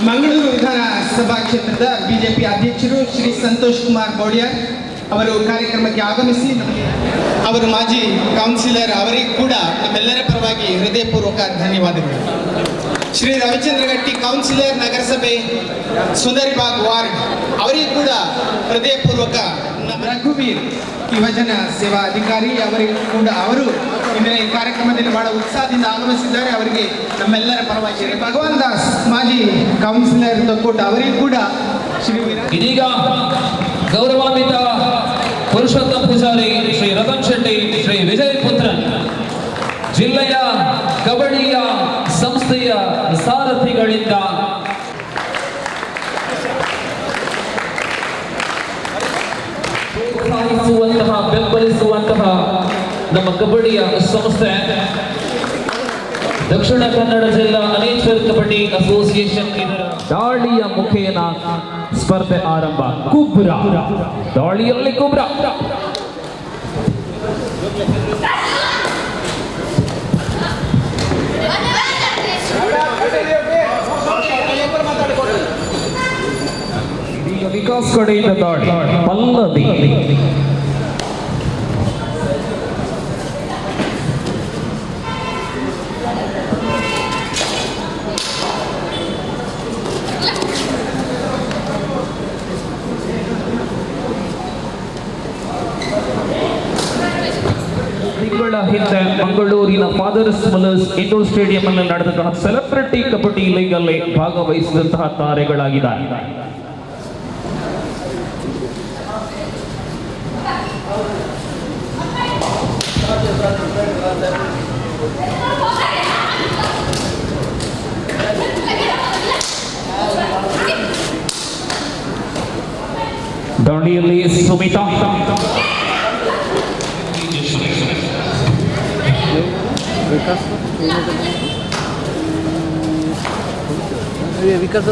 ಮಂಗಳೂರು ವಿಧಾನಸಭಾ ಕ್ಷೇತ್ರದ ಬಿಜೆಪಿ ಅಧ್ಯಕ್ಷರು ಶ್ರೀ ಸಂತೋಷ್ ಕುಮಾರ್ ಬೋಡಿಯಾರ್ ಅವರು ಕಾರ್ಯಕ್ರಮಕ್ಕೆ ಆಗಮಿಸಿ ಅವರು ಮಾಜಿ ಕೌನ್ಸಿಲರ್ ಅವರಿಗೂ ಕೂಡ ನಮ್ಮೆಲ್ಲರ ಪರವಾಗಿ ಹೃದಯಪೂರ್ವಕ ಧನ್ಯವಾದಗಳು. ಶ್ರೀ ರವಿಚಂದ್ರ ಗಟ್ಟಿ ಕೌನ್ಸಿಲರ್ ನಗರಸಭೆ ಸುಂದರಿಬಾಗ್ ವಾರ್ಡ್ ಅವರಿಗೂ ಕೂಡ ಹೃದಯಪೂರ್ವಕ. ರಘುವೀರ್ ಯುವಜನ ಸೇವಾ ಅಧಿಕಾರಿ ಅವರಿಗೂ ಕೂಡ ಅವರು ಇಂದಿನ ಈ ಕಾರ್ಯಕ್ರಮದಲ್ಲಿ ಬಹಳ ಉತ್ಸಾಹದಿಂದ ಆಗಮಿಸಿದ್ದಾರೆ. ಅವರಿಗೆ ನಮ್ಮೆಲ್ಲರ ಪರವಾಗಿ ಭಗವಾನ್ ದಾಸ್ ಮಾಜಿ ಕೌನ್ಸಿಲರ್ ತೊಕ್ಕೋಟ ಅವರಿಗೂ ಕೂಡ ಇದೀಗ ಗೌರವಾನ್ವಿತ ಪುರುಷೋತ್ತಮ ಪೂಜಾರಿ, ಶ್ರೀ ರತನ್ ಶೆಟ್ಟಿ, ಶ್ರೀ ವಿಜಯ್ ಪುತ್ರನ್ ಜಿಲ್ಲೆಯ ಕಬಡ್ಡಿಯ ಸಂಸ್ಥೆಯ ಸಾರಥಿಗಳಿಂದ ಬೆಂಬಲಿಸುವಂತಹ ನಮ್ಮ ಕಬಡ್ಡಿಯ ಸಂಸ್ಥೆ ದಕ್ಷಿಣ ಕನ್ನಡ ಜಿಲ್ಲಾ ಅನೇಶ್ವರ್ ಕಬಡ್ಡಿ ಅಸೋಸಿಯೇಷನ್ ಇದರ ದಾಳಿಯ ಮುಖೇನ ಸ್ಪರ್ಧೆ ಆರಂಭ. ಕುಬ್ರಾ ದಾಳಿಯಲ್ಲಿ ಕುಬ್ರಾ ವಿಕಾಸ್ ಕಡೆಯಿಂದ ದಾಳಿ ಪಲ್ಲವಿ ತಿಂಗಳ ಹಿಂದೆ ಮಂಗಳೂರಿನ ಫಾದರ್ಸ್ ಮಲರ್ಸ್ ಇಂಡೋರ್ ಸ್ಟೇಡಿಯಂ ನಲ್ಲಿ ನಡೆದಂತಹ ಸೆಲೆಬ್ರಿಟಿ ಕಬಡ್ಡಿ ಲೀಗ್ ಅಲ್ಲಿ ಭಾಗವಹಿಸಿದಂತಹ ತಾರೆಗಳಾಗಿದ್ದಾರೆ. ದಾಳಿಯಲ್ಲಿ ಸುಮಿತಾ विकास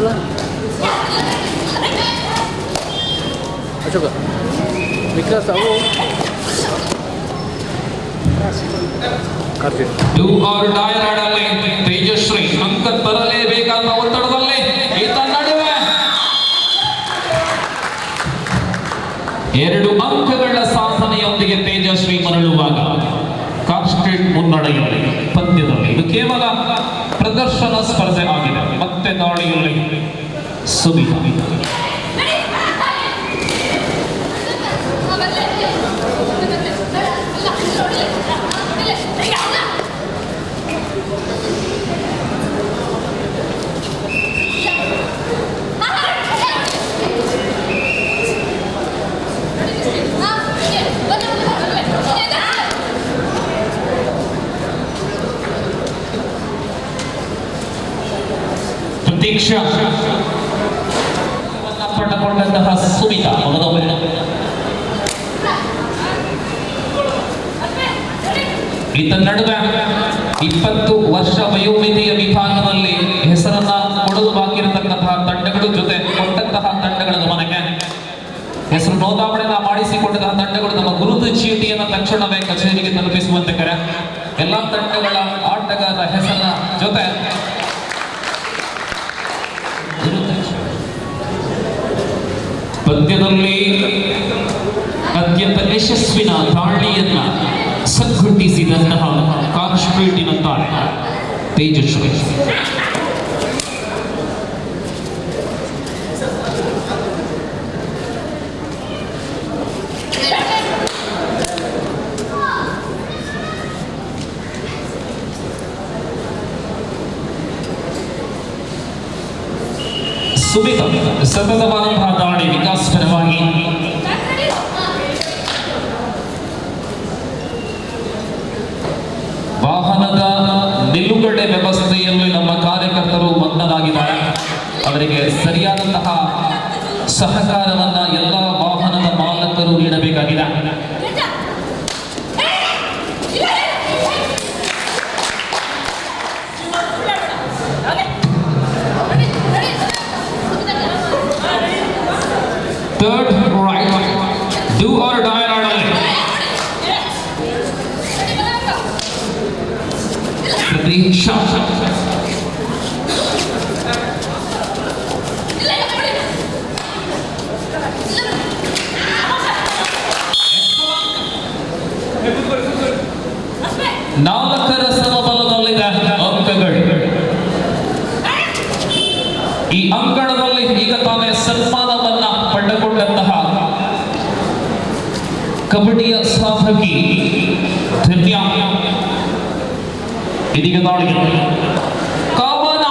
Ashok do or die ಆಡಲ್ಲಿ Tejashree ಅಂಕ ತರಲೇಬೇಕಾದ ಒತ್ತಡದಲ್ಲಿ ಈತ ನಡುವೆ 2 ಅಂಕಗಳ ಸಾಧನೆಯೊಂದಿಗೆ ತೇಜಶ್ರೀ ಮರಳುವಾಗ ಕಾರ್ಸ್ಟ್ರೇಟ್ ಮುನ್ನಡೆಯಲ್ಲಿ ಪಂದ್ಯದಲ್ಲಿ ಇದು ಕೇವಲ ಪ್ರದರ್ಶನ ಸ್ಪರ್ಧೆ ಆಗಿದೆ. ಮತ್ತೆ ದಾಳಿಯಲ್ಲಿ ಸುಮಿತಾ ಪ್ರತೀಕ್ಷಾ ಪಟ್ಟುಕೊಂಡಂತಹ ಸುಮಿತಾ ಮೊದಲೊಮ್ಮೆ ಈತ ನಡುವೆ 20 ವರ್ಷ ವಯೋಮಿತಿಯ ವಿಭಾಗದಲ್ಲಿ ಹೆಸರನ್ನ ಕೊಡಲು ಬಾಕಿರತಕ್ಕಂತಹ ತಂಡಗಳು ಜೊತೆ ಕೊಟ್ಟಂತಹ ತಂಡಗಳ ಗಮನಕ್ಕೆ ಹೆಸರು ನೋಂದಾವಣೆನ ಮಾಡಿಸಿಕೊಂಡಂತಹ ತಂಡಗಳು ತಮ್ಮ ಗುರುತು ಚೀಟಿಯನ್ನು ತಕ್ಷಣವೇ ಕಚೇರಿಗೆ ತಲುಪಿಸುವಂತೆ ಕರೆ ಎಲ್ಲ ತಂಡಗಳ ಆಟಗಾರರ ಹೆಸರಿನ ಜೊತೆ ಪಂದ್ಯದಲ್ಲಿ ಅತ್ಯಂತ ಯಶಸ್ವಿನ ದಾಳಿಯನ್ನ ಸಂಘಟಿಸಿದಂತಹ ಕಾರ್ಸ್ಟ್ರೇಟಿನ ತಾರೆ ತೇಜಶ್ರೀ. ಸುಮಿತಾ ಸತತವಾದಂತಹ ದಾಳಿ ವಿಕಾಸ್ ಪರವಾಗಿ ವಾಹನದ ನಿಲುಗಡೆ ವ್ಯವಸ್ಥೆಯಲ್ಲಿ ನಮ್ಮ ಕಾರ್ಯಕರ್ತರು ಮಗ್ನರಾಗಿದ್ದಾರೆ. ಅವರಿಗೆ ಸರಿಯಾದಂತಹ ಸಹಕಾರವನ್ನ ಎಲ್ಲ ವಾಹನದ ಮಾಲಕರು ನೀಡಬೇಕಾಗಿದೆ. Third right, do or die ಆಡಲಿ Pratiksha ನಾಲ್ಕರ ಸಮಬಲದಲ್ಲಿದೆ ಅಂಕಗಳು. ಈ ಅಂಕಣದಲ್ಲಿ ಈಗ ತಾನೇ ಸನ್ಮಾನವನ್ನ ಪಡೆದುಕೊಂಡಂತಹ ಕಬಡ್ಡಿಯ ಸಾಧಕಿ ಧನ್ಯ ಇದೀಗ ದಾಳಿಗೆ ಕಾವನ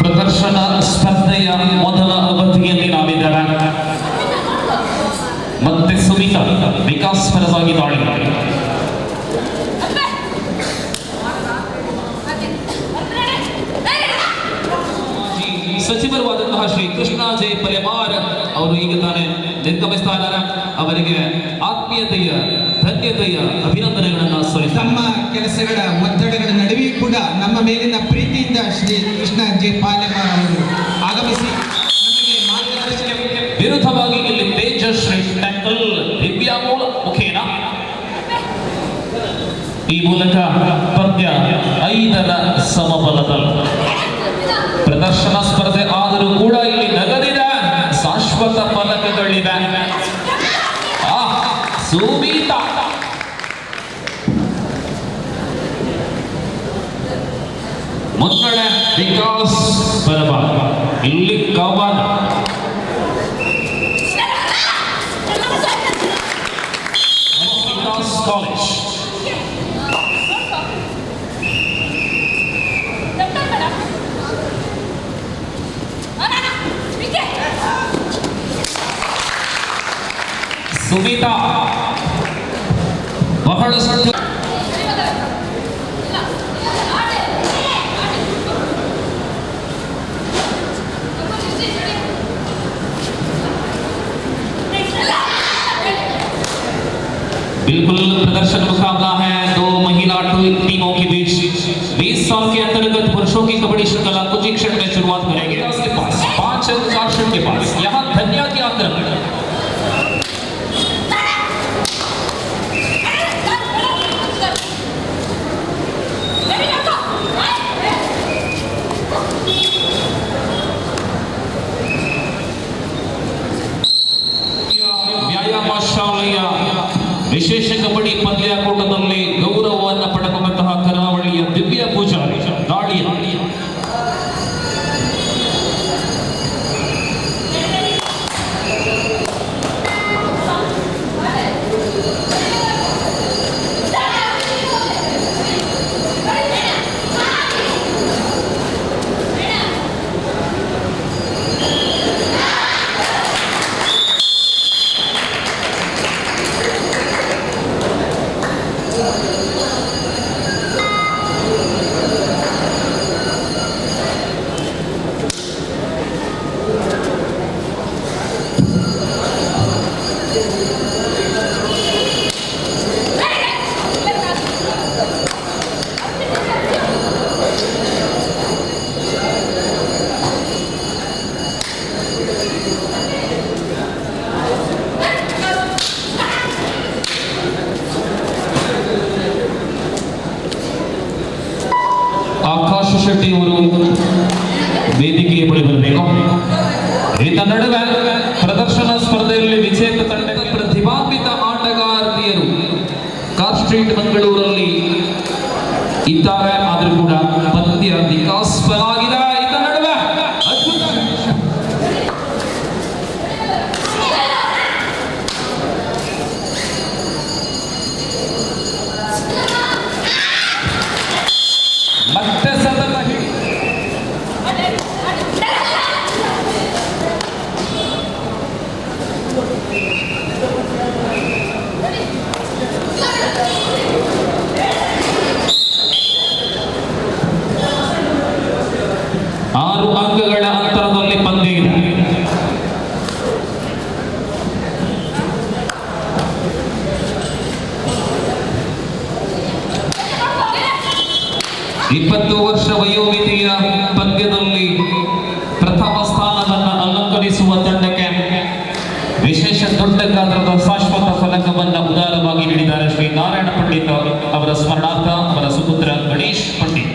ಪ್ರದರ್ಶನ ಸ್ಪರ್ಧೆಯ ಮೊದಲ ಅವಧಿಯಲ್ಲಿ ನಾವಿದ್ದೇವೆ. ಮತ್ತೆ ಸುಮಿತಾ ವಿಕಾಸ್ ಪರವಾಗಿ ದಾಳಿ. ಸಚಿವರುವಾದಂತಹ ಶ್ರೀ ಕೃಷ್ಣ ಜೆ ಪಲೆಮಾರ್ ಅವರು ಈಗ ತಾನೇ ನಿರ್ಗಮಿಸ್ತಾ ಇದ್ದಾರೆ. ಅವರಿಗೆ ಆತ್ಮೀಯತೆಯ ಧನ್ಯತೆಯ ಅಭಿನಂದನೆಗಳನ್ನು ಸಲ್ಲಿಸಿ ತಮ್ಮ ಕೆಲಸಗಳ ಒತ್ತಡಗಳ ನಡುವೆಯೂ ಕೂಡ ನಮ್ಮ ಮೇಲಿನ ಪ್ರೀತಿಯಿಂದ ಶ್ರೀ ಕೃಷ್ಣ ಜೆ ಪಾಲೆಮಾರ್ ಅವರು ಆಗಮಿಸಿ ನಮಗೆ ಮಾರ್ಗದರ್ಶನ. ವಿರುದ್ಧವಾಗಿ ಇಲ್ಲಿ ತೇಜಶ್ರೀ ಟ್ಯಾಕಲ್ ದಿವ್ಯಾ ಮುಖೇನ ಈ ಮೂಲಕ ಪಂದ್ಯ 5ರ ಸಮಬಲದಲ್ಲಿ. ಪ್ರದರ್ಶನ ಸ್ಪರ್ಧೆ ಆದರೂ ಕೂಡ ಇಲ್ಲಿ ನಗದಿದೆ, ಶಾಶ್ವತ ಫಲಕಗಳಿವೆ. ಸುಮಿತಾ ಮುನ್ನಡೆ ವಿಕಾಸ್ ಪರವಾಗಿ. ಇಲ್ಲಿ ಕವನ ವಿಕಾಸ್ ಕಾಲೇಜ್. ಸುಮಿತಾ ಬಹಳಷ್ಟು बिल्कुल प्रदर्शन मुकाबला है दो महिला टीमों के बीच। 20 साल के अंतर्गत पुरुषों की कबड्डी श्रृंखला कुछ ही क्षण में शुरुआत करेंगे। उसके पास 5 अंक आरक्षण के पास यहाँ धन्या के आक्रमण। ವ್ಯಾಯಾಮ ಶಾಲೆಯ ವಿಶೇಷ ಕಬಡ್ಡಿ ಪಂದ್ಯಾಕೂಟದಲ್ಲಿ ಗೌರವವನ್ನು ಪಡೆದುಕೊಂಡಂತಹ ಕರಾವಳಿಯ ದಿವ್ಯ ಪೂಜಾರಿ ದಾಳಿಯ ಆಕಾಶ ಶೆಟ್ಟಿ ಅವರು ವೇದಿಕೆಗೆ ಬಳಿ ಬರಬೇಕು. ಈತ ನಡುವೆ ಪ್ರದರ್ಶನ ಸ್ಪರ್ಧೆಯಲ್ಲಿ ವಿಜೇತ ತಂಡಕ್ಕೆ ಪ್ರತಿಭಾನ್ವಿತ ಆಟಗಾರ್ತಿಯರು ಕಾರ್ ಸ್ಟ್ರೀಟ್ ಮಂಗಳೂರಲ್ಲಿ ಇದ್ದಾರೆ. ಆದರೂ ಕೂಡ ಪಂದ್ಯ ವಿಕಾಸವಾಗಿದೆ. ಈತ ನಡುವೆ ಮತ್ತೆ ಸತತ ಹಿಡಿ. 6 ಅಂಕಗಳ ಅಂತರದಲ್ಲಿ ಪಂದ್ಯ ಇದೆ. ಇಪ್ಪತ್ತು ವರ್ಷ ವಯೋಮಿತಿಯ ಪಂದ್ಯದಲ್ಲಿ ಪ್ರಥಮ ಸ್ಥಾನವನ್ನು ಅಲಂಕರಿಸುವ ತಂಡಕ್ಕೆ ವಿಶೇಷ ದೊಡ್ಡ ಗಾತ್ರದ ಶಾಶ್ವತ ಫಲಕವನ್ನು ಉದಾರವಾಗಿ ನೀಡಿದ್ದಾರೆ ಶ್ರೀ ನಾರಾಯಣ ಪಂಡಿತ್ ಅವರ ಸ್ಮರಣಾರ್ಥ ಅವರ ಸುಪುತ್ರ ಗಣೇಶ್ ಪಂಡಿತ್.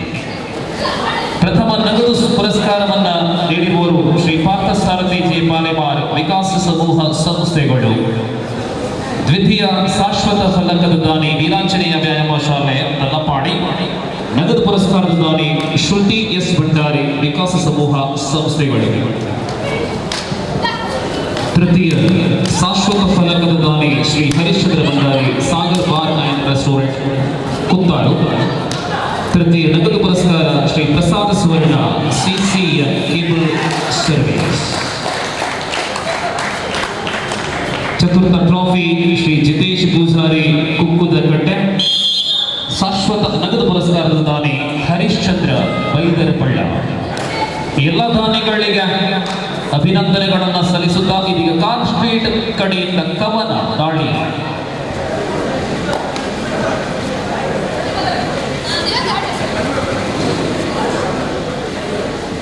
ಪ್ರಥಮ ನಗದು ಪುರಸ್ಕಾರವನ್ನು ನೀಡಿರುವವರು ಶ್ರೀ ಪಾರ್ಥಸಾರಥಿ ಜೆ ಪಾಲೆಮಾರ್ ವಿಕಾಸ ಸಮೂಹ ಸಂಸ್ಥೆಗಳು. ದ್ವಿತೀಯ ಶಾಶ್ವತ ಫಲಕದ ದಾನಿ ವೀರಾಂಜನೇಯ ವ್ಯಾಯಾಮ ಶಾಲೆ ನಲ್ಲಪಾಡಿ. ನಗದು ಪುರಸ್ಕಾರದ ದಾನಿ ಶ್ರುತಿ ಎಸ್ ಭಂಡಾರಿ ವಿಕಾಸ ಸಮೂಹ ಸಂಸ್ಥೆಗಳು. ತೃತೀಯ ಶಾಶ್ವತ ಫಲಕದ ದಾನಿ Shri Harishchandra Bhandari Sagar bar and restaurant Kuthar. ತೃತೀಯ ನಗದು ಪುರಸ್ಕಾರ Shri Prasad Suvarna CCN cable service. ಚತುರ್ಥ ಟ್ರಾಫಿ ಶ್ರೀ ಜಿತೇಶ್ ಪೂಜಾರಿ ಕುಕ್ಕುದಕಟ್ಟೆ. ಶಾಶ್ವತ ನಗದು ಪುರಸ್ಕಾರದ ದಾನಿ ಹರಿಶ್ಚಂದ್ರ ಬೈದರಪಳ್ಳ. ಎಲ್ಲ ದಾನಿಗಳಿಗೆ ಅಭಿನಂದನೆಗಳನ್ನು ಸಲ್ಲಿಸುತ್ತಾ ಇದೀಗ ಕಾರ್ ಸ್ಟ್ರೀಟ್ ಕಡೆಯಿಂದ ಕವನ ದಾಳಿ.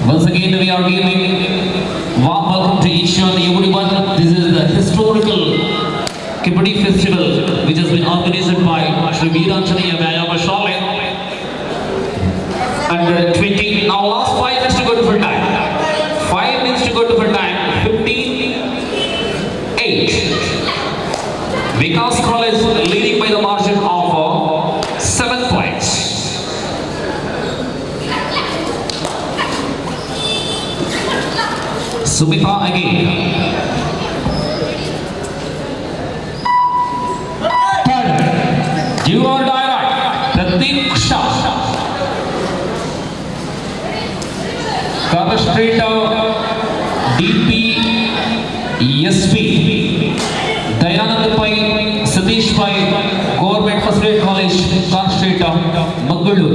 Once again we are giving warm welcome to each and everyone. This is the historical Kabaddi Festival which has been organized by Shri Veeranjaneya Vyayama Shale. Under 20, now last 5 minutes to go to full time. 5 minutes to go to full time. 15-8. Vikas College leading by the margin of 7 points. Sumita again. Third, you are direct. Pratiksha. Cover Street DPSP. Dayanand Pai, Satish Pai, Government First Grade College, Cover Street, Mangaluru.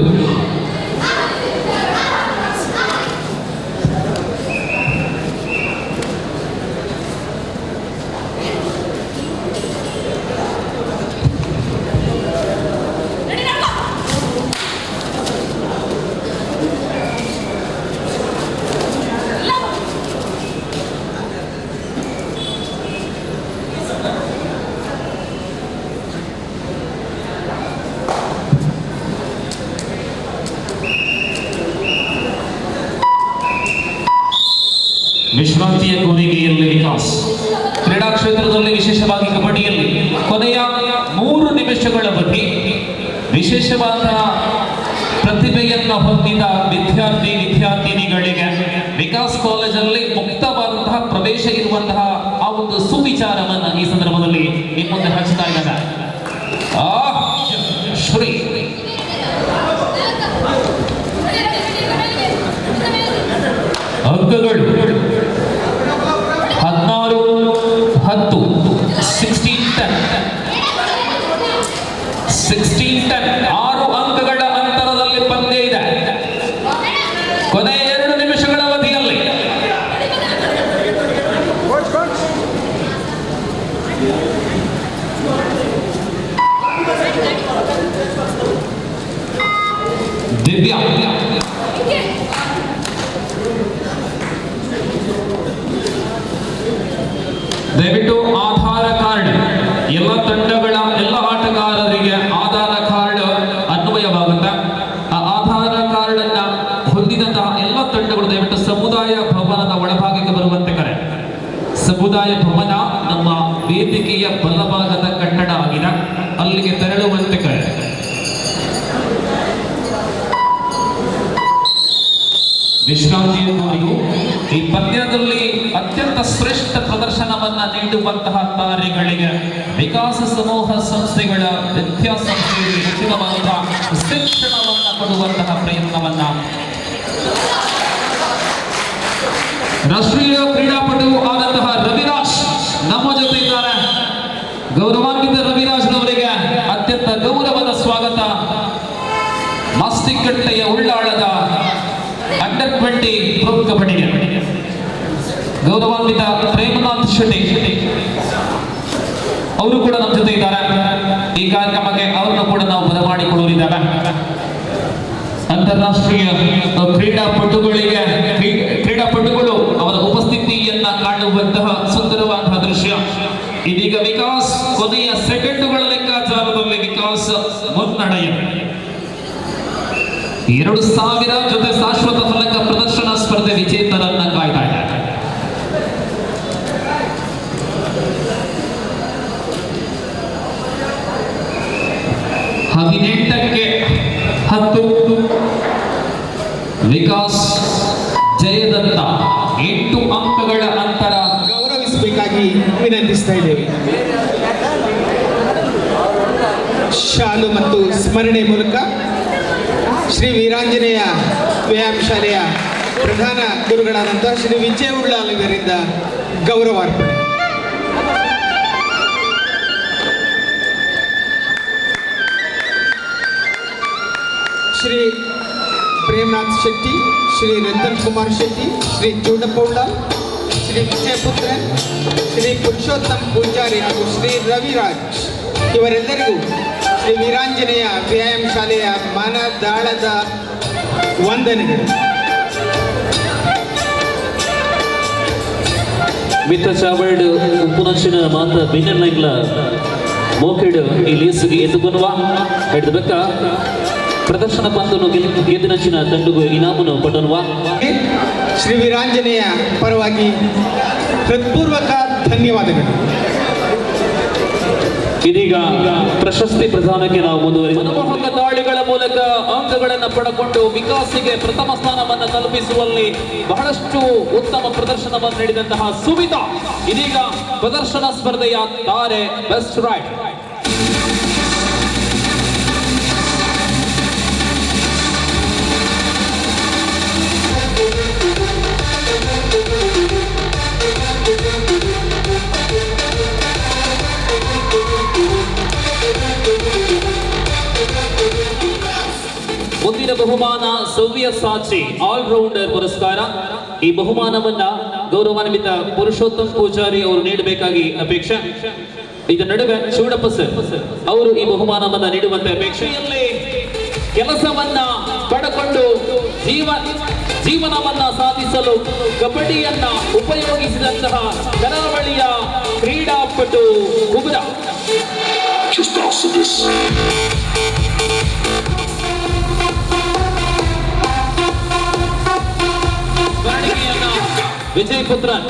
ವಿಶ್ರಾಂತಿಯ ಕೋರಿಕೆಯಲ್ಲಿ Vikas. ಕ್ರೀಡಾ ಕ್ಷೇತ್ರದಲ್ಲಿ ವಿಶೇಷವಾಗಿ ಕಬಡ್ಡಿಯಲ್ಲಿ ಕೊನೆಯ 3 ನಿಮಿಷಗಳ ಅವಧಿ ವಿಶೇಷವಾದ ಪ್ರತಿಭೆಯನ್ನು ಹೊಂದಿದ ವಿದ್ಯಾರ್ಥಿನಿಗಳಿಗೆ ವಿಕಾಸ್ ಕಾಲೇಜಲ್ಲಿ ಮುಕ್ತವಾದಂತಹ ಪ್ರವೇಶ ಇರುವಂತಹ ಆ ಒಂದು ಸುವಿಚಾರವನ್ನು ಈ ಸಂದರ್ಭದಲ್ಲಿ ನಿಮ್ಮ ಮುಂದೆ ಹಂಚ್ತಾ ಇದ್ದಾರೆ. ಶ್ರೀ ಅಂಕಗಳು 16-10 16-10 6 ಅಂಕಗಳ ಅಂತರದಲ್ಲಿ ಪಂದ್ಯ ಇದೆ. ಕೊನೆಯ 2 ನಿಮಿಷಗಳ ಅವಧಿಯಲ್ಲಿ ದಿವ್ಯಾ ದಯವಿಟ್ಟು ಆಧಾರ ಕಾರ್ಡ್ ಎಲ್ಲ ತಂಡಗಳ ಎಲ್ಲ ಆಟಗಾರರಿಗೆ ಆಧಾರ ಕಾರ್ಡ್ ಅನ್ವಯವಾಗುತ್ತೆ. ಆ ಆಧಾರ ಕಾರ್ಡ್ ಅನ್ನ ಹೊಂದಿದಂತಹ ಎಲ್ಲ ತಂಡಗಳು ದಯವಿಟ್ಟು ಸಮುದಾಯ ಭವನದ ಒಳಭಾಗಕ್ಕೆ ಬರುವಂತೆ ಕರೆ. ಸಮುದಾಯ ಭವನ ನಮ್ಮ ವೇದಿಕೆಯ ಬಲಭಾಗದ ಕಟ್ಟಡ ಆಗಿದೆ, ಅಲ್ಲಿಗೆ ತೆರಳುವಂತೆ ಕರೆ. ವಿಶ್ರಾಂತಿಯವರೆಗೂ ಈ ಪಂದ್ಯದಲ್ಲಿ ಅತ್ಯಂತ ಶ್ರೇಷ್ಠ ಪ್ರದರ್ಶನವನ್ನ ನೀಡುವಂತಹ ತಾರೆಗಳಿಗೆ ವಿಕಾಸ ಸಮೂಹ ಸಂಸ್ಥೆಗಳ ವಿದ್ಯಾಸಂಸ್ಥೆಯಲ್ಲಿ ಉಚಿತವಾದಂತಹ ಶಿಕ್ಷಣವನ್ನ ಕೊಡುವಂತಹ ಪ್ರಯತ್ನವನ್ನ ರಾಷ್ಟ್ರೀಯ ಕ್ರೀಡಾಪಟು ಆದಂತಹ ರವಿರಾಜ್ ನಮ್ಮ ಜೊತೆ ಇದ್ದಾರೆ. ಗೌರವಾನ್ವಿತ ರವಿರಾಜ್ ಅವರಿಗೆ ಅತ್ಯಂತ ಗೌರವದ ಸ್ವಾಗತ. ಮಾಸ್ತಿಕಟ್ಟೆಯ ಉಳ್ಳಾಳದ ಅಂಡರ್ 20 ಪ್ರೊ ಕಬಡ್ಡಿಗೆ ಗೌರವಾನ್ವಿತ ಪ್ರೇಮನಾಥ್ ಶೆಟ್ಟಿ ಅವರು ಕೂಡ ನಮ್ಮ ಜೊತೆ ಇದ್ದಾರೆ. ಈ ಕಾರ್ಯಕ್ರಮಕ್ಕೆ ಅವರನ್ನು ಕೂಡ ನಾವು ಬರಮಾಡಿಕೊಳ್ಳಲಿದ್ದೇವೆ. ಅಂತಾರಾಷ್ಟ್ರೀಯ ಕ್ರೀಡಾಪಟುಗಳು ಅವರ ಉಪಸ್ಥಿತಿಯನ್ನ ಕಾಣುವಂತಹ ಸುಂದರವಾದ ದೃಶ್ಯ. ಇದೀಗ ವಿಕಾಸ್ ಕೊನೆಯ ಸೆಕೆಂಡುಗಳ ಲೆಕ್ಕಾಚಾರದಲ್ಲಿ ವಿಕಾಸ್ ಮುನ್ನಡೆಯ 2000 ಜೊತೆ ಶಾಶ್ವತ ಫಲಕ ಪ್ರದರ್ಶನ ಸ್ಪರ್ಧೆ ವಿಜೇತರನ್ನ ಕಾಯ್ತಾ ಇದ್ದಾರೆ. ಹದಿನೆಂಟಕ್ಕೆ 10 ವಿಕಾಸ್ ಜಯದತ್ತ 8 ಅಂಕಗಳ ಅಂತರ. ಗೌರವಿಸಬೇಕಾಗಿ ವಿನಂತಿಸ್ತಾ ಇದ್ದೇವೆ. ಶಾಲು ಮತ್ತು ಸ್ಮರಣೆ ಮೂಲಕ ಶ್ರೀ ವೀರಾಂಜನೇಯ ವ್ಯಾಯಾಮ ಶಾಲೆಯ ಪ್ರಧಾನ ಗುರುಗಳಾದಂತಹ ಶ್ರೀ ವಿಜಯ ಉಳ್ಳಾಲ್ ಇವರಿಂದ ಗೌರವಾರ್ಪಣೆ. ಶ್ರೀ ಪ್ರೇಮನಾಥ್ ಶೆಟ್ಟಿ, ಶ್ರೀ ರತನ್ ಕುಮಾರ್ ಶೆಟ್ಟಿ, ಶ್ರೀ ಚೂಡಪ್ಪ ಉಳ್ಳಾಲ್, ಶ್ರೀ ವಿಜಯಪುತ್ರನ್, ಶ್ರೀ ಪುರುಷೋತ್ತಮ್ ಪೂಜಾರಿ ಹಾಗೂ ಶ್ರೀ ರವಿರಾಜ್ ಇವರೆಲ್ಲರಿಗೂ ಶ್ರೀ ವೀರಾಂಜನೇಯ ವ್ಯಾಯಾಮ ಶಾಲೆಯ ಮನದಾಳದ ವಂದನೆಗಳು. ಮಿತ್ತ ಚಾವರ್ಡ್ ಉಪ್ಪುನಂಚಿನ ಮಾತ ಬಿನ್ನೈಗ್ಲ ಮೋಕೆಡ್ ಈ ಲೀಸ್ಗೆ ಎದುಗುನುವ ಹಿಡಿದಬೇಕ ಪ್ರದರ್ಶನ ಪಂದನು ಗೆದ್ದಿನಂಚಿನ ತಂಡುಗು ಇನಾಮನು ಪಟ್ಟನುವ. ಶ್ರೀ ವೀರಾಂಜನೇಯ ಪರವಾಗಿ ಹೃತ್ಪೂರ್ವಕ ಧನ್ಯವಾದಗಳು. ಇದೀಗ ಪ್ರಶಸ್ತಿ ಪ್ರದಾನಕ್ಕೆ ನಾವು ಮುಂದುವರಿ ಮನಮೋಹಕ ದಾಳಿಗಳ ಮೂಲಕ ಅಂಕಗಳನ್ನು ಪಡೆದುಕೊಂಡು ವಿಕಾಸಿಗೆ ಪ್ರಥಮ ಸ್ಥಾನವನ್ನು ತಲುಪಿಸುವಲ್ಲಿ ಬಹಳಷ್ಟು ಉತ್ತಮ ಪ್ರದರ್ಶನವನ್ನು ನೀಡಿದಂತಹ ಸುಮಿತಾ ಇದೀಗ ಪ್ರದರ್ಶನ ಸ್ಪರ್ಧೆಯ ತಾರೆ ಬೆಸ್ಟ್ ರೈಡ್. ಮುಂದಿನ ಬಹುಮಾನ ಸವ್ಯಸಾಚಿ ಆಲ್ರೌಂಡರ್ ಪುರಸ್ಕಾರ. ಈ ಬಹುಮಾನವನ್ನ ಗೌರವಾನ್ವಿತ ಪುರುಷೋತ್ತಮ್ ಪೂಜಾರಿ ಅವರು ನೀಡಬೇಕಾಗಿ ಅಪೇಕ್ಷೆ. ಇದರ ನಡುವೆ ಚೂಡಪ್ಪ ಸರ್ ಅವರು ಈ ಬಹುಮಾನವನ್ನ ನೀಡುವಂತೆ ಅಪೇಕ್ಷೆಯಲ್ಲಿ ಕೆಲಸವನ್ನ ಪಡೆಕೊಂಡು ಜೀವನವನ್ನ ಸಾಧಿಸಲು ಕಬಡ್ಡಿಯನ್ನ ಉಪಯೋಗಿಸಿದಂತಹ ಕರಾವಳಿಯ ಕ್ರೀಡಾಪಟು ಕುಬುರ. ವಿಜಯ್ ಪುತ್ರನ್,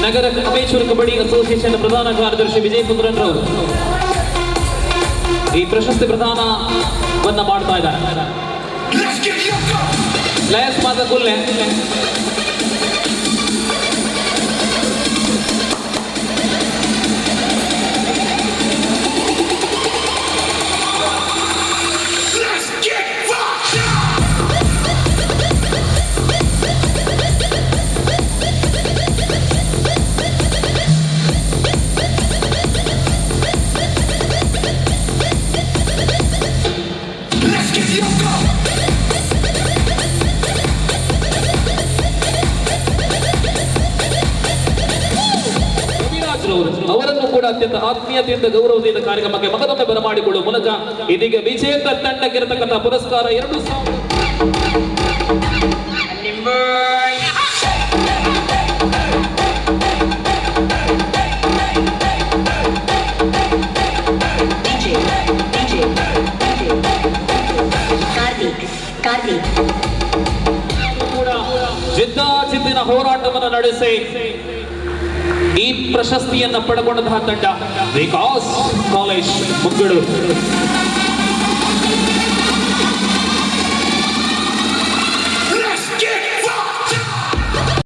ನಗರ ಅಮೇಚೂರ್ ಕಬಡ್ಡಿ ಅಸೋಸಿಯೇಷನ್ ಪ್ರಧಾನ ಕಾರ್ಯದರ್ಶಿ ವಿಜಯ್ ಪುತ್ರನ್ ರವರು ಈ ಪ್ರಶಸ್ತಿ ಪ್ರದಾನವನ್ನ ಮಾಡ್ತಾ ಇದ್ದಾರೆ. ಲಯಸ್ ಮಾತ ಕುಲ್ಲೆ ಅವರನ್ನು ಕೂಡ ಅತ್ಯಂತ ಆತ್ಮೀಯತೆಯಿಂದ ಗೌರವದಿಂದ ಕಾರ್ಯಕ್ರಮಕ್ಕೆ ಮಗದೊಮ್ಮೆ ಬರಮಾಡಿಕೊಳ್ಳುವ ಮೂಲಕ ಇದೀಗ ವಿಜೇತ ತಂಡಕ್ಕಿರತಕ್ಕಂಥ ಪುರಸ್ಕಾರ 2000 ಜಿದ್ದಾಜಿದ್ದಿನ ಹೋರಾಟವನ್ನು ನಡೆಸಿ ಈ ಪ್ರಶಸ್ತಿಯನ್ನು ಪಡೆಕೊಂಡಂತಹ ತಂಡ ವಿಕಾಸ್ ಕಾಲೇಜ್ ಮಂಗಳೂರು.